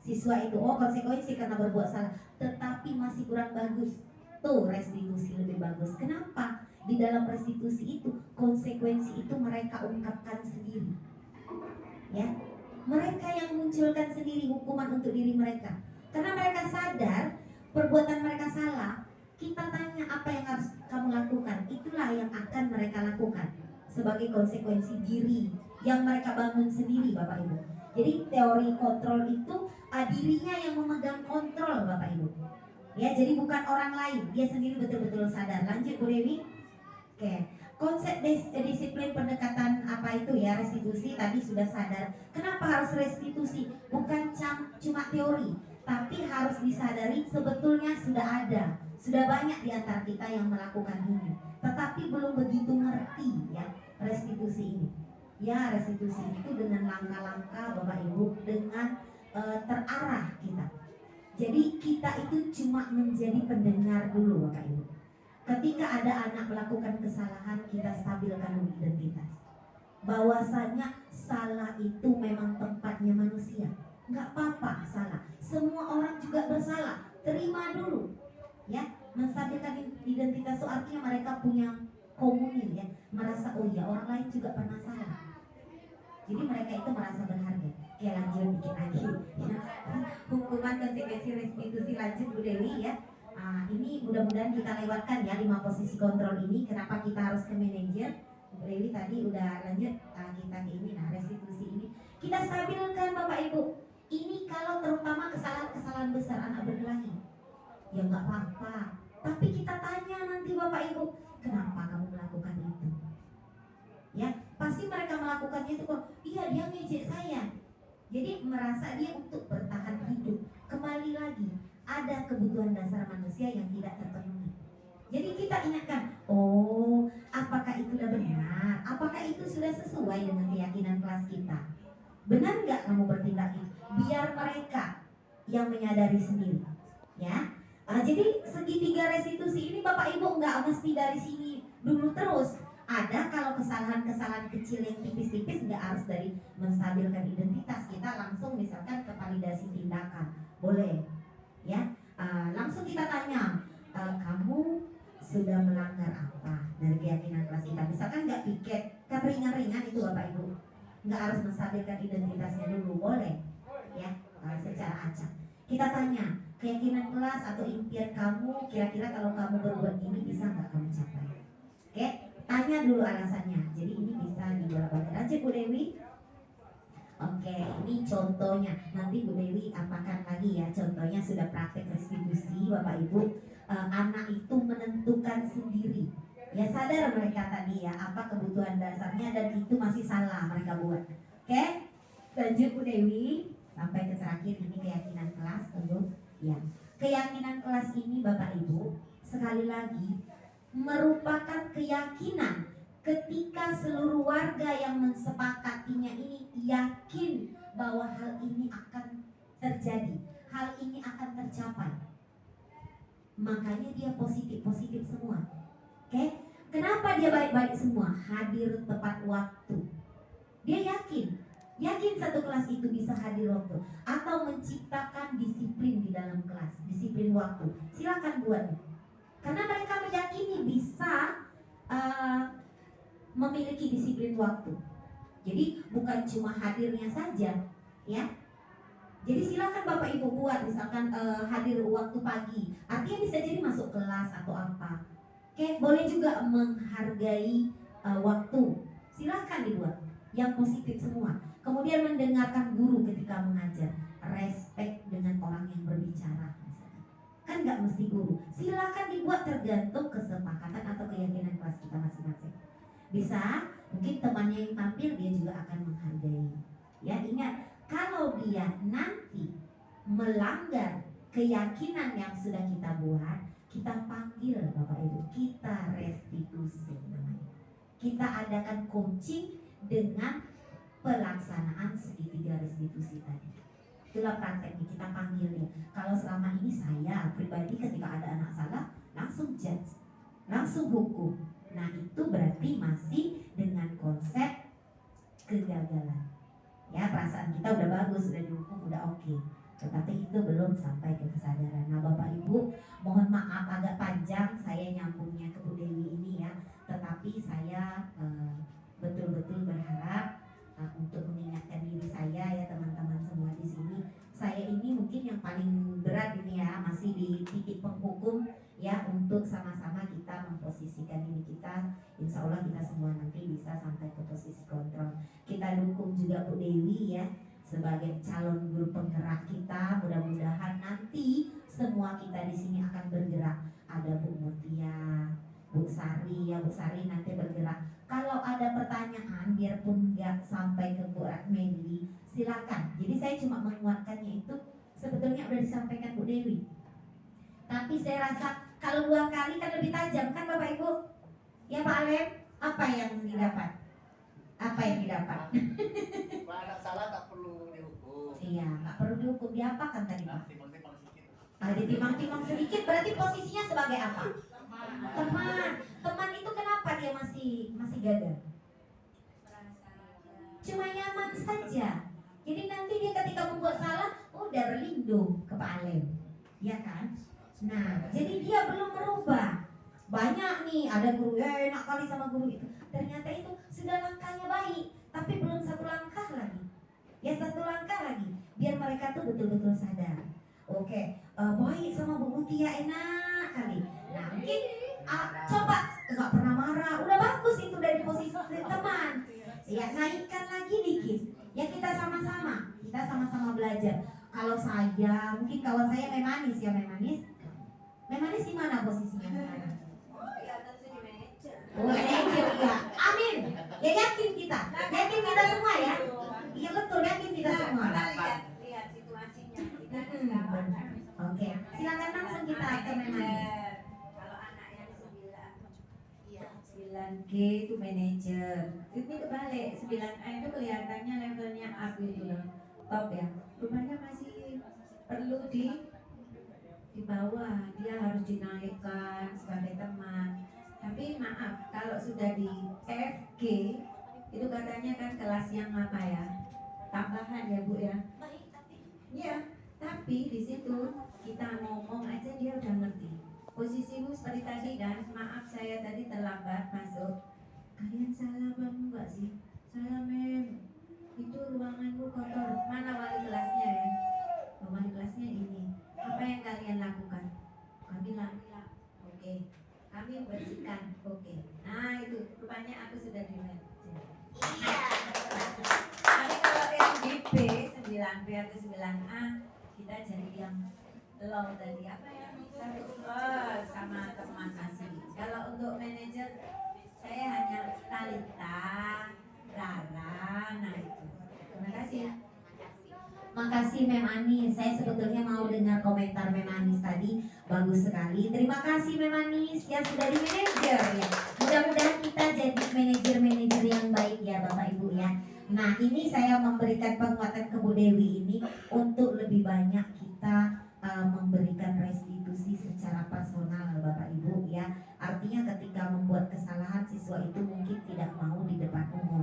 Siswa itu konsekuensi karena berbuat salah, tetapi masih kurang bagus. Tuh restitusi lebih bagus. Kenapa? Di dalam restitusi itu konsekuensi itu mereka ungkapkan sendiri. Ya, mereka yang munculkan sendiri hukuman untuk diri mereka. Karena mereka sadar perbuatan mereka salah. Kita tanya apa yang harus kamu lakukan, itulah yang akan mereka lakukan sebagai konsekuensi diri yang mereka bangun sendiri Bapak Ibu. Jadi teori kontrol itu dirinya yang memegang kontrol Bapak Ibu. Ya, jadi bukan orang lain, dia sendiri betul-betul sadar. Lanjut Bu Dewi. Konsep disiplin pendekatan apa itu ya, restitusi tadi sudah sadar. Kenapa harus restitusi? Bukan cuma teori, tapi harus disadari sebetulnya sudah ada. Sudah banyak di antara kita yang melakukan ini, tetapi belum begitu ngerti ya restitusi ini. Ya, restitusi itu dengan langkah-langkah Bapak Ibu, dengan terarah kita. Jadi kita itu cuma menjadi pendengar dulu Bapak Ibu. Ketika ada anak melakukan kesalahan, kita stabilkan identitas. Bahwasanya salah itu memang tempatnya manusia. Nggak apa-apa salah. Semua orang juga bersalah. Terima dulu. Ya, menstabilkan identitas itu artinya mereka punya komuni ya, merasa oh ya orang lain juga pernah salah. Jadi mereka itu merasa berharga. Oke, lanjut dikit lagi. Hukuman konsekuensi restitusi, lanjut Bu Dewi ya. Ini mudah-mudahan kita lewatkan ya 5 posisi kontrol ini. Kenapa kita harus ke manajer? Bu Dewi tadi udah lanjut kita ke ini. Nah, restitusi ini kita stabilkan Bapak Ibu. Ini kalau terutama kesalahan-kesalahan besar anak berkelahi, ya nggak apa-apa. Tapi kita tanya nanti Bapak Ibu, kenapa kamu melakukan itu? Ya, pasti mereka melakukannya itu kok. Iya, dia ngejek saya. Jadi merasa dia untuk bertahan hidup. Kembali lagi, ada kebutuhan dasar manusia yang tidak terpenuhi. Jadi kita ingatkan, apakah sudah sesuai dengan keyakinan kelas kita. Benar nggak kamu bertindak itu? Biar mereka yang menyadari sendiri, ya. Jadi segitiga restitusi ini Bapak Ibu nggak mesti dari sini dulu terus. Ada kalau kesalahan-kesalahan kecil yang tipis-tipis nggak harus dari menstabilkan identitas, kita langsung misalkan ke validasi tindakan, boleh, ya. Langsung kita tanya, kamu sudah melanggar apa dari keyakinan kelas kita? Misalkan nggak piket, kan ringan-ringan itu Bapak Ibu, nggak harus menstabilkan identitasnya dulu, boleh, ya. Secara acak kita tanya keyakinan kelas atau impian kamu, kira-kira kalau kamu berbuat ini bisa nggak kamu capai? Oke, tanya dulu alasannya. Jadi ini bisa dibolak-balik aja Bu Dewi. Oke, ini contohnya. Nanti Bu Dewi apakan lagi ya. Contohnya sudah praktek restitusi Bapak Ibu. Anak itu menentukan sendiri. Ya sadar mereka tadi ya apa kebutuhan dasarnya dan itu masih salah mereka buat. Oke, lanjut Bu Dewi. Sampai ke terakhir ini keyakinan kelas tentu. Ya, keyakinan kelas ini Bapak Ibu sekali lagi merupakan keyakinan ketika seluruh warga yang mensepakatinya ini yakin bahwa hal ini akan terjadi, hal ini akan tercapai. Makanya dia positif-positif semua. Oke? Kenapa dia baik-baik semua? Hadir tepat waktu. Dia yakin satu kelas itu bisa hadir waktu atau menciptakan disiplin di dalam kelas, disiplin waktu. Silakan buat. Karena mereka meyakini bisa memiliki disiplin waktu. Jadi bukan cuma hadirnya saja, ya. Jadi silakan Bapak Ibu buat, misalkan hadir waktu pagi, artinya bisa jadi masuk kelas atau apa. Oke, boleh juga menghargai waktu. Silakan dibuat yang positif semua. Kemudian mendengarkan guru ketika mengajar, respect dengan orang yang berbicara. Kan nggak mesti guru. Silakan dibuat tergantung kesepakatan atau keyakinan kelas kita masing-masing. Bisa, mungkin temannya yang tampil dia juga akan menghargai. Ya ingat, kalau dia nanti melanggar keyakinan yang sudah kita buat, kita panggil Bapak Ibu, kita restitusi namanya. Kita adakan coaching dengan pelaksanaan segitiga restitusi tadi. Itulah prakteknya, kita panggil dia. Kalau selama ini saya pribadi ketika ada anak salah langsung judge, langsung hukum. Nah itu berarti masih dengan konsep kegagalan. Ya perasaan kita udah bagus, udah dihukum, udah oke. Tetapi itu belum sampai ke kesadaran. Nah Bapak Ibu mohon maaf agak panjang saya nyambungnya ke Bu Dewi ini ya. Tetapi saya betul-betul berharap untuk mengingatkan diri saya ya teman-teman semua di sini. Saya ini mungkin yang paling berat ini ya, masih di titik penghukum ya, untuk sama-sama kita memposisikan diri kita. Insya Allah kita semua nanti bisa sampai ke posisi kontrol. Kita dukung juga Bu Dewi ya sebagai calon guru penggerak kita. Mudah-mudahan nanti semua kita di sini akan bergerak. Ada Bu Mutia, Bu Sari ya, Bu Sari nanti bergerak. Kalau ada pertanyaan, biarpun nggak sampai ke Bu Meli, silakan. Jadi saya cuma menguatkannya itu sebetulnya udah disampaikan Bu Dewi. Tapi saya rasa kalau 2 kali kan lebih tajam kan Bapak Ibu? Ya Pak Alem, apa yang didapat? Apa yang didapat? Kalau anak salah tak perlu dihukum. Iya, nggak perlu dihukum. Diapakan tadi Pak? Timang-timang sedikit. Ditimang-timang sedikit berarti posisinya sebagai apa? Teman. Teman itu kenapa dia masih gagal? Cuma nyaman saja. Jadi nanti dia ketika membuat salah udah berlindung ke Pak Alem, ya kan? Nah, jadi dia belum merubah. Banyak nih ada guru ya enak kali sama guru itu. Ternyata itu sudah langkahnya baik, tapi belum 1 langkah lagi. Ya 1 langkah lagi. Biar mereka tuh betul-betul sadar. Oke, baik sama Bu Mutia enak kali. Nah mungkin coba nggak pernah marah, udah bagus itu dari posisi teman. Ya naikkan lagi dikit. Ya kita sama-sama belajar. Kalau saya, mungkin kawan saya Memanis ya Memanis. Memanis di mana posisinya sekarang? Oh manajer ya. Amin. Ya yakin kita semua ya. Iya betul yakin kita semua. Lihat situasinya. Oke, silakan langsung kita ke Memanis. Kalau anak yang 9 itu manajer. Ini kebalik, 9A itu kelihatannya levelnya up gitu loh, top ya. Rupanya masih perlu di bawah, dia harus dinaikkan sebagai teman. Tapi maaf, kalau sudah di FG itu katanya kan kelas yang apa ya? Tambahan ya Bu ya. Iya, tapi di situ kita ngomong aja dia udah ngerti. Posisimu seperti tadi kan, maaf saya tadi terlambat masuk. Kalian salah banget nggak sih? Salah mem. Itu ruanganmu kotor. Mana wali kelasnya ya? Oh, wali kelasnya ini. Apa yang kalian lakukan? Kami lap. Oke. Kami bersihkan. Oke. Nah itu rupanya aku sudah di Iya. Tapi kalau yang di B 9B atau 9A kita jadi yang low tadi apa ya? Sama teman kasih. Kalau untuk manajer saya hanya Talita, Rara, nah itu. Terima kasih. Makasih Mem Anis. Saya sebetulnya mau dengar komentar Mem Anis tadi, bagus sekali. Terima kasih Mem Anis yang sudah di manajer ya. Mudah-mudahan kita jadi manajer-manajer yang baik ya Bapak Ibu ya. Nah ini saya memberikan penguatan ke Bu Dewi ini untuk lebih banyak kita memberikan restitusi secara personal Bapak Ibu ya. Artinya ketika membuat kesalahan siswa itu mungkin tidak mau di depan umum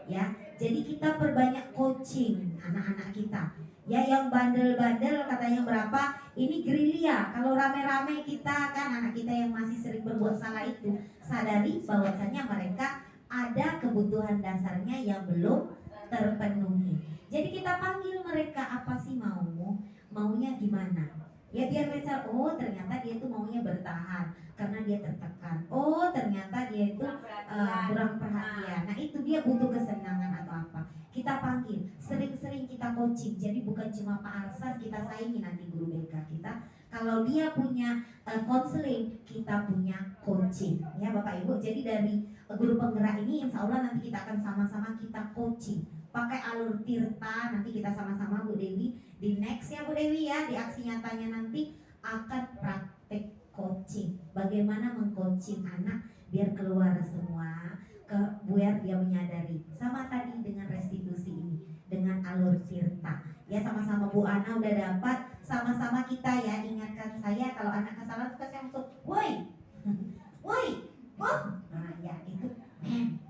ya. Jadi kita perbanyak coaching anak-anak kita ya. Yang bandel-bandel katanya berapa, ini gerilya. Kalau rame-rame kita kan anak kita yang masih sering berbuat salah itu sadari bahwasanya mereka ada kebutuhan dasarnya yang belum terpenuhi. Jadi kita panggil mereka, apa sih maunya gimana ya, biar mereka oh ternyata dia tuh maunya bertahan karena dia tertekan, oh ternyata dia itu kurang perhatian. Nah itu dia butuh kesenangan atau apa, kita panggil, sering-sering kita coaching. Jadi bukan cuma Pak Arsas kita saingi nanti guru BK kita, kalau dia punya konseling kita punya coaching ya Bapak Ibu. Jadi dari guru penggerak ini insya Allah nanti kita akan sama-sama kita coaching pakai alur Tirta. Nanti kita sama-sama Bu Dewi di next ya Bu Dewi ya, di aksi nyatanya nanti akan praktek coaching, bagaimana mengcoaching anak biar keluar semua biar dia menyadari. Sama tadi dengan restitusi ini dengan alur Tirta ya, sama-sama Bu Ana udah dapat, sama-sama kita ya ingatkan saya kalau anak kesalahan suka saya untuk woi nah ya itu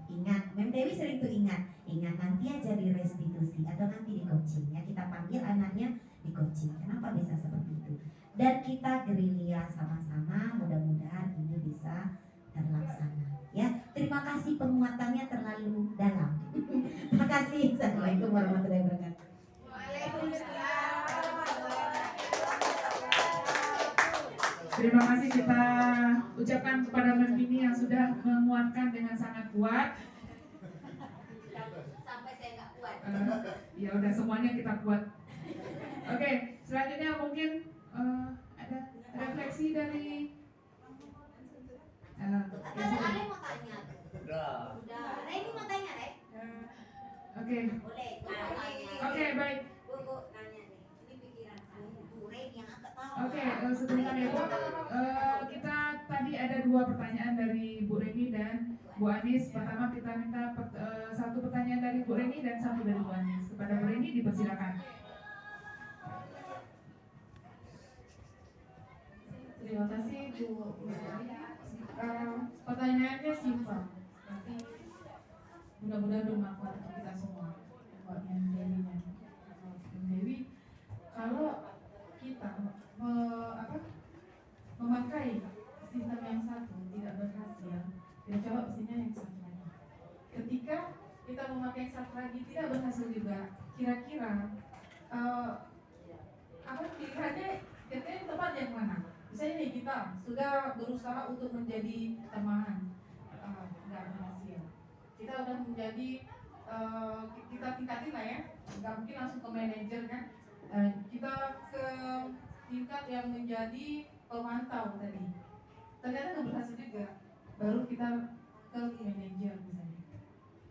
ingat, Mem Dewi sering tuh ingat nanti aja di restitusi atau nanti di coaching ya, kita panggil anaknya di coaching. Kenapa bisa seperti itu? Dan kita gerilya sama-sama, mudah-mudahan ini bisa terlaksana ya. Terima kasih, penguatannya terlalu dalam. Terima kasih. Assalamualaikum warahmatullahi wabarakatuh. Terima kasih kita ucapkan kepada Mem Mini yang sudah menguatkan dengan sangat kuat. Sampai saya nggak kuat. Ya udah semuanya kita kuat. Oke, selanjutnya mungkin ada refleksi dari Ale mau tanya. Udah. Reni mau tanya, Rek? Oke. Boleh. Oke, baik. Bu, nanya nih. Ini pikiran saya. Bu Reni yang agak tahu. Oke, sebentar ya Bu. Kita tadi ada 2 pertanyaan dari Bu Reni dan Bu Anis. Pertama kita minta satu pertanyaan dari Bu Reni dan satu dari Bu Anis. Kepada Bu Reni dipersilakan. Terima kasih Bu Reni. Pertanyaannya simpel, tapi mudah-mudahan bermanfaat untuk kita semua. Buat yang Dewinya, Dewi, kalau kita memakai sistem yang satu tidak berhasil, ya coba mestinya yang satu lagi. Ketika kita memakai yang satu lagi tidak berhasil juga, kira-kira pilihannya kita yang tepat yang mana? Misalnya nih kita sudah berusaha untuk menjadi teman, nggak berhasil. Kita udah menjadi kita tingkatin lah ya, nggak mungkin langsung ke manajer kan. Kita ke tingkat yang menjadi pemantau tadi. Ternyata nggak berhasil juga, baru kita ke manajer misalnya.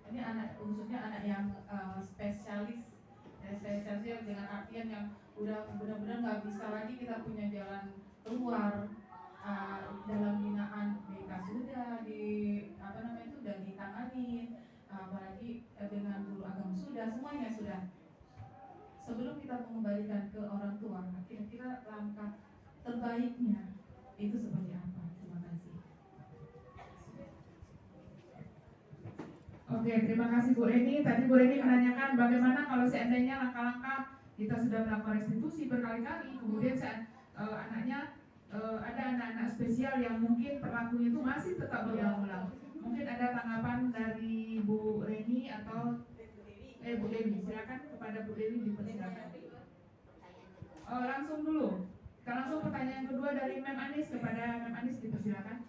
Ini khususnya anak yang spesialis dengan artian yang udah benar-benar nggak bisa lagi kita punya jalan keluar dalam binaan BK sudah di apalagi dengan guru agama sudah, semuanya sudah. Sebelum kita mengembalikan ke orang tua, kira-kira langkah terbaiknya itu seperti apa? Terima kasih. Oke, terima kasih Bu Reni. Tadi Bu Reni menanyakan bagaimana kalau seandainya langkah-langkah kita sudah melakukan restitusi berkali-kali, kemudian saat anaknya ada anak-anak spesial yang mungkin perlakunya itu masih tetap berulang-ulang. Mungkin ada tanggapan dari Bu Reni atau Bu Dewi. Silakan kepada Bu Dewi, dipersilakan. Langsung dulu. Kita langsung pertanyaan kedua dari Mem Anis kepada Mem Anis, dipersilakan.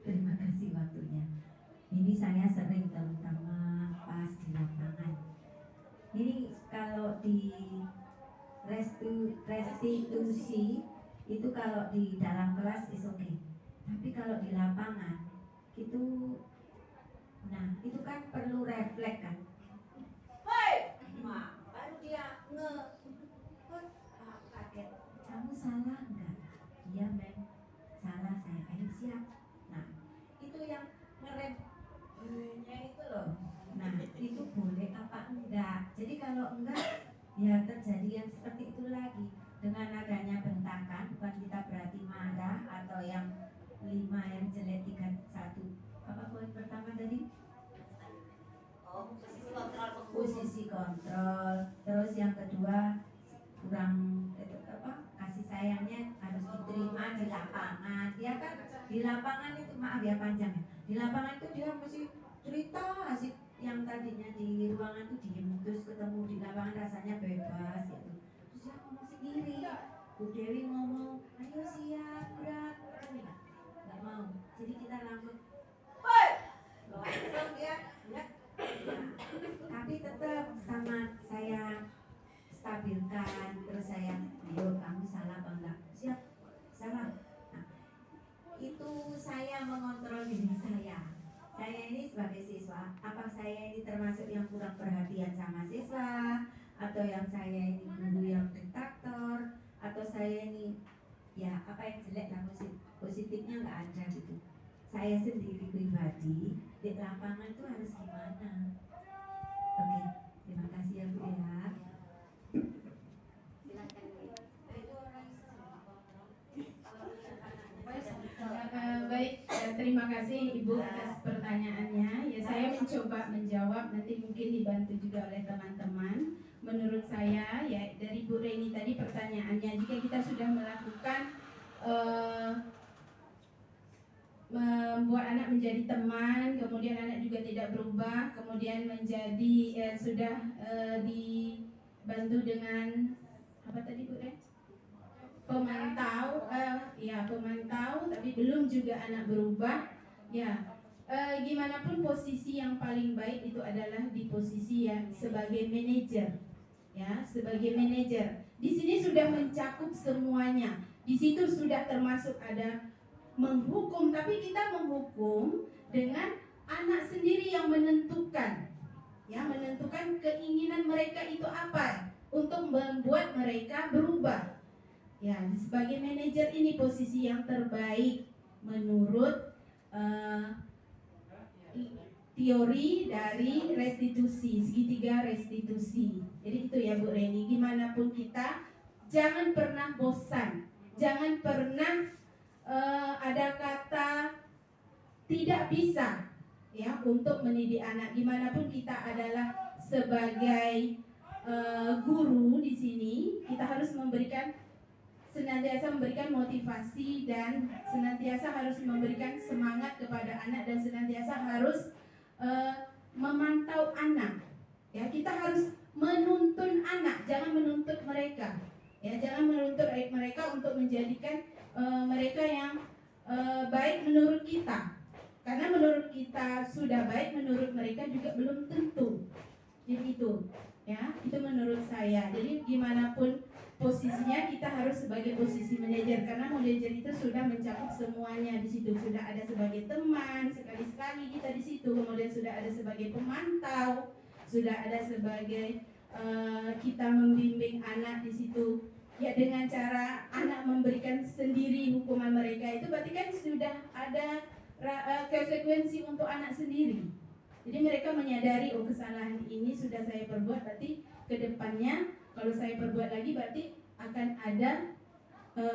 Terima kasih waktunya. Ini saya sering terutama pas di lapangan. Ini kalau di restitusi itu kalau di dalam kelas is okay. Tapi kalau di lapangan itu, nah itu kan perlu refleks kan. Hei, mak, baru dia kaget. Kamu salah enggak? Iya Mem, salah saya. Ayo siap. Nah, itu yang ngeremnya itu loh. Nah, itu boleh apa enggak? Jadi kalau enggak, ya terjadi yang seperti itu lagi. Dengan adanya bentakan, bukan kita berarti marah atau yang 5 yang jelek 3 1. Apa poin pertama tadi? Posisi kontrol. Terus yang kedua kurang itu apa? Kasih sayangnya harus diterima di lapangan. Dia kan di lapangan itu, maaf ya panjang ya. Di lapangan itu dia mesti cerita asik, yang tadinya di ruangan itu diem, terus ketemu di lapangan rasanya bebas gitu. Terus dia ngomong sendiri. Bu Dewi ngomong, ayo siap, berat, nggak mau. Jadi kita langsung, hoi, langsung dia, enggak. Nah, tapi tetap sama saya stabilkan, terus saya, ayo kamu salah apa enggak? Siap, salah. Nah, itu saya mengontrol diri saya. Saya ini sebagai siswa, apa saya ini termasuk yang kurang perhatian sama siswa, atau yang saya ini guru yang diktator, atau saya ini ya apa yang jelek lah, positifnya nggak ada gitu. Saya sendiri pribadi di lapangan itu harus gimana? Oke, terima kasih ya Bu ya. Baik, terima kasih Ibu atas pertanyaannya. Ya, saya mencoba menjawab, nanti mungkin dibantu juga oleh teman-teman. Menurut saya, ya dari Bu Reni tadi pertanyaannya, jika kita sudah melakukan membuat anak menjadi teman, kemudian anak juga tidak berubah, kemudian menjadi sudah dibantu dengan apa tadi Bu Reni? Pemantau, pemantau, tapi belum juga anak berubah, ya. Gimana pun posisi yang paling baik itu adalah di posisi yang sebagai manajer, ya, sebagai manajer. Di sini sudah mencakup semuanya. Di situ sudah termasuk ada menghukum, tapi kita menghukum dengan anak sendiri yang menentukan, ya, menentukan keinginan mereka itu apa untuk membuat mereka berubah. Ya, sebagai manajer ini posisi yang terbaik menurut teori dari restitusi, segitiga restitusi. Jadi itu ya Bu Reni, gimana pun kita jangan pernah bosan, jangan pernah ada kata tidak bisa, ya, untuk mendidik anak. Gimana pun kita adalah sebagai guru di sini, kita harus senantiasa memberikan motivasi dan senantiasa harus memberikan semangat kepada anak dan senantiasa harus memantau anak. Ya, kita harus menuntun anak, jangan menuntut mereka. Ya, jangan menuntut mereka untuk menjadikan mereka yang baik menurut kita. Karena menurut kita sudah baik, menurut mereka juga belum tentu. Jadi itu, ya, itu menurut saya. Jadi gimana pun posisinya kita harus sebagai posisi manajer, karena manajer itu sudah mencakup semuanya. Di situ sudah ada sebagai teman, sekali-sekali kita di situ, kemudian sudah ada sebagai pemantau, sudah ada sebagai kita membimbing anak di situ, Ya dengan cara anak memberikan sendiri hukuman mereka itu berarti kan sudah ada konsekuensi untuk anak sendiri. Jadi mereka menyadari oh kesalahan ini sudah saya perbuat, berarti kedepannya kalau saya perbuat lagi berarti akan ada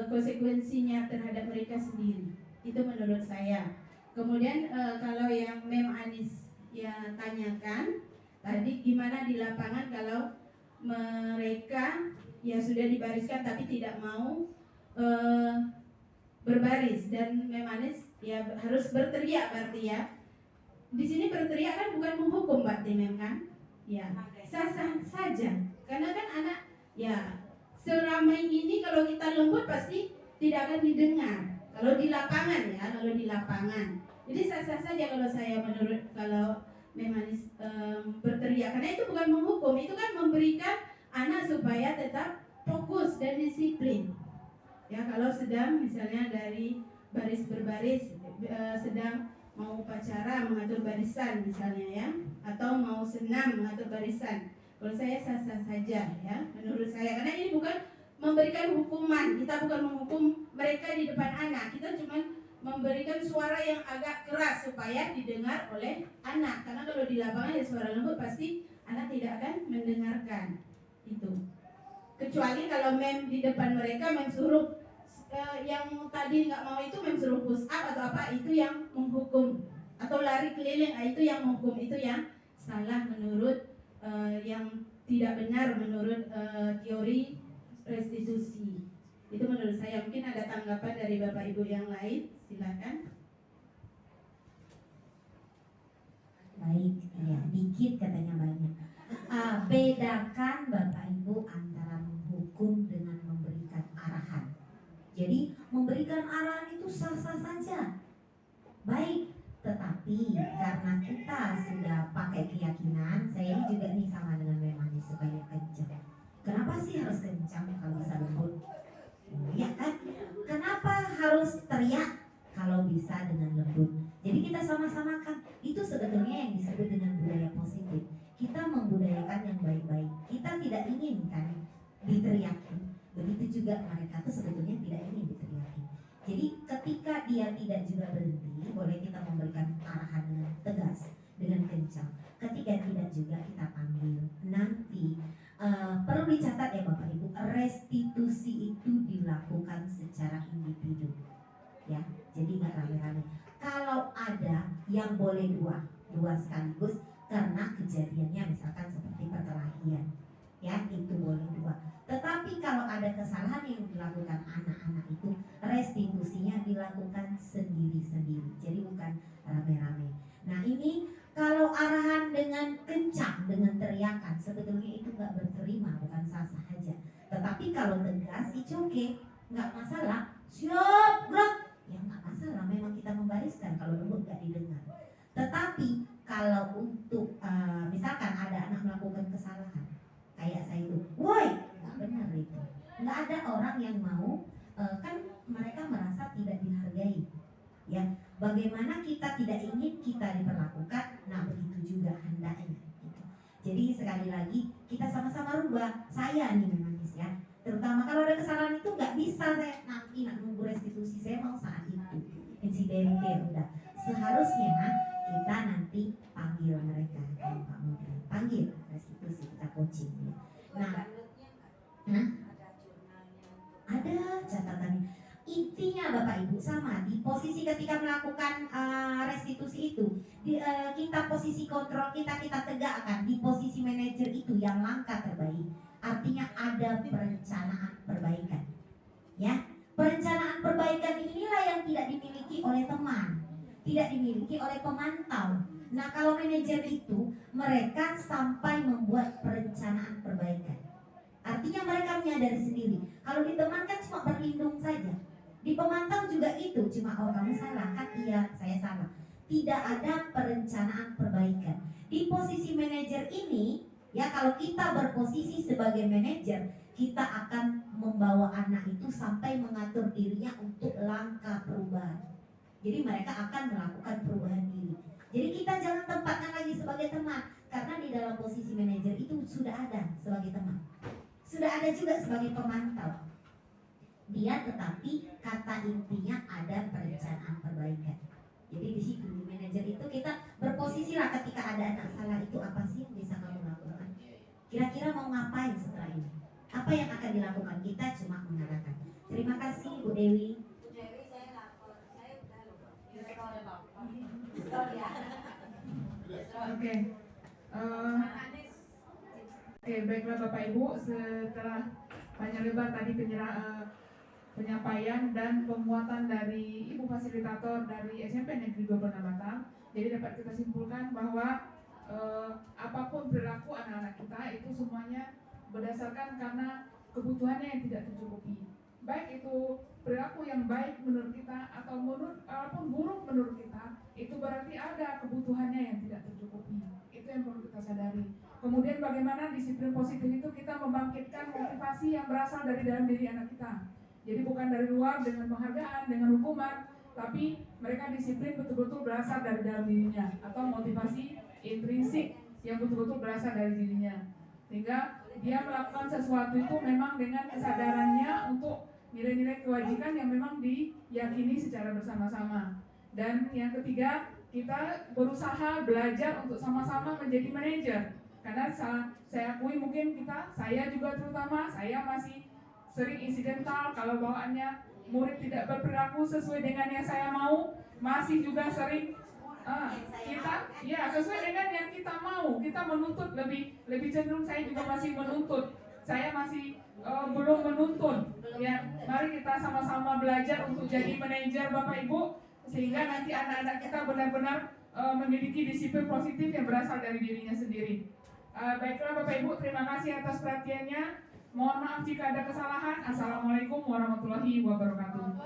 konsekuensinya terhadap mereka sendiri. Itu menurut saya. Kemudian kalau yang Mem Anis ya tanyakan tadi gimana di lapangan kalau mereka ya sudah dibariskan tapi tidak mau berbaris, dan Mem Anis ya harus berteriak berarti ya. Di sini berteriak kan bukan menghukum Mbak Timem kan? Ya, sah-sah saja. Karena kan anak ya seramai ini kalau kita lembut pasti tidak akan didengar. Kalau di lapangan ya, kalau di lapangan. Jadi sah-sah saja kalau saya menurut kalau Mem Anis berteriak, karena itu bukan menghukum, itu kan memberikan anak supaya tetap fokus dan disiplin. Ya kalau sedang misalnya dari baris berbaris sedang mau upacara mengatur barisan misalnya ya, atau mau senam mengatur barisan. Kalau saya sah-sah saja ya menurut saya, karena ini bukan memberikan hukuman, kita bukan menghukum mereka di depan anak, kita cuma memberikan suara yang agak keras supaya didengar oleh anak. Karena kalau di lapangan ya suara lembut pasti anak tidak akan mendengarkan itu. Kecuali kalau Mem di depan mereka Mem suruh yang tadi nggak mau itu Mem suruh push up atau apa, itu yang menghukum, atau lari keliling itu yang menghukum, itu yang salah menurut yang tidak benar menurut teori restitusi. Itu menurut saya. Mungkin ada tanggapan dari Bapak Ibu yang lain, silakan. Baik, ya dikit katanya banyak. Bedakan Bapak Ibu antara menghukum dengan memberikan arahan. Jadi memberikan arahan itu sah-sah saja, baik. Tetapi karena kita sudah pakai keyakinan, saya juga nih sama dengan Mem Anis supaya kencang. Kenapa sih harus kencang kalau bisa lembut? Ya kan? Kenapa harus teriak kalau bisa dengan lembut? Jadi kita sama-samakan. Itu sebetulnya yang disebut dengan budaya positif. Kita membudayakan yang baik-baik. Kita tidak ingin kan diteriakin. Begitu juga mereka tuh sebetulnya tidak ingin diteriaki. Jadi ketika dia tidak juga berhenti, boleh kita memberikan arahan dengan tegas, dengan kencang. Ketika tidak juga kita panggil. Nanti perlu dicatat ya Bapak Ibu, restitusi itu dilakukan secara individu, ya. Jadi nggak rame-rame. Kalau ada yang boleh dua sekaligus karena kejadiannya misalkan seperti perkelahian, ya itu boleh dua. Tetapi kalau ada kesalahan yang dilakukan anak-anak itu, restitusinya dilakukan sendiri-sendiri. Jadi bukan rame-rame. Nah ini kalau arahan dengan kencang, dengan teriakan, sebetulnya itu nggak berterima, bukan sah-sah aja. Tetapi kalau tegas, itu oke, nggak masalah. Siap, gerak, ya nggak masalah. Memang kita membariskan, kalau lembut nggak didengar. Tetapi kalau untuk misalkan ada anak melakukan kesalahan, kayak saya itu, woi, nggak benar itu. Nggak ada orang yang mau, kan mereka merasa tidak dihargai. Ya, bagaimana kita tidak ingin kita diperlakukan, nah begitu juga hendaknya. Gitu. Jadi sekali lagi kita sama-sama rubah. Saya nih memang ya, terutama kalau ada kesalahan itu nggak bisa saya nanti nunggu restitusi, saya mau saat itu. Insiden udah. Seharusnya kita nanti panggil mereka, kalau Pak Model, panggil restitusi, kita coaching. Ya. Nah, ada catatannya. Intinya Bapak Ibu sama di posisi ketika melakukan restitusi itu kita posisi kontrol kita tegakkan di posisi manajer itu yang langkah terbaik. Artinya ada perencanaan perbaikan, ya. Perencanaan perbaikan inilah yang tidak dimiliki oleh teman, tidak dimiliki oleh pemantau. Nah kalau manajer itu mereka sampai membuat perencanaan perbaikan. Artinya mereka menyadari sendiri. Kalau di teman kan cuma berlindung saja. Di pemantau juga itu, cuma oh kamu salah kan, iya saya salah. Tidak ada perencanaan perbaikan. Di posisi manajer ini, ya kalau kita berposisi sebagai manajer, kita akan membawa anak itu sampai mengatur dirinya untuk langkah perubahan. Jadi mereka akan melakukan perubahan diri. Jadi kita jangan tempatkan lagi sebagai teman, karena di dalam posisi manajer itu sudah ada sebagai teman. Sudah ada juga sebagai pemantau. kebencian, tetapi kata intinya ada perencanaan perbaikan. Jadi di situ di manajer itu kita berposisi lah ketika ada anak salah itu apa sih yang bisa kamu lakukan? Kira-kira mau ngapain setelah ini? Apa yang akan dilakukan? Kita cuma mengatakan. Terima kasih Bu Dewi. Oke. Oke, baiklah Bapak Ibu, setelah panjang lebar tadi penyampaian dan penguatan dari Ibu Fasilitator dari SMP Negeri 26 Batam, jadi dapat kita simpulkan bahwa apapun perilaku anak-anak kita itu semuanya berdasarkan karena kebutuhannya yang tidak tercukupi. Baik itu perilaku yang baik menurut kita atau walaupun buruk menurut kita, itu berarti ada kebutuhannya yang tidak tercukupi. Itu yang perlu kita sadari. Kemudian bagaimana disiplin positif itu kita membangkitkan motivasi yang berasal dari dalam diri anak kita. Jadi bukan dari luar dengan penghargaan, dengan hukuman, tapi mereka disiplin betul-betul berasal dari dalam dirinya atau motivasi intrinsik yang betul-betul berasal dari dirinya. Sehingga dia melakukan sesuatu itu memang dengan kesadarannya untuk nilai-nilai kewajiban yang memang diyakini secara bersama-sama. Dan yang ketiga, kita berusaha belajar untuk sama-sama menjadi manajer. Karena saya akui mungkin saya juga terutama, saya masih sering insidental kalau bawaannya murid tidak berperilaku sesuai dengan yang saya mau, masih juga sering sesuai dengan yang kita mau, kita menuntut lebih cenderung saya juga masih menuntut, saya masih belum menuntun. Ya, mari kita sama-sama belajar untuk jadi manajer Bapak Ibu, sehingga nanti anak-anak kita benar-benar memiliki disiplin positif yang berasal dari dirinya sendiri. Baiklah Bapak Ibu, terima kasih atas perhatiannya. Mohon maaf jika ada kesalahan. Assalamualaikum warahmatullahi wabarakatuh.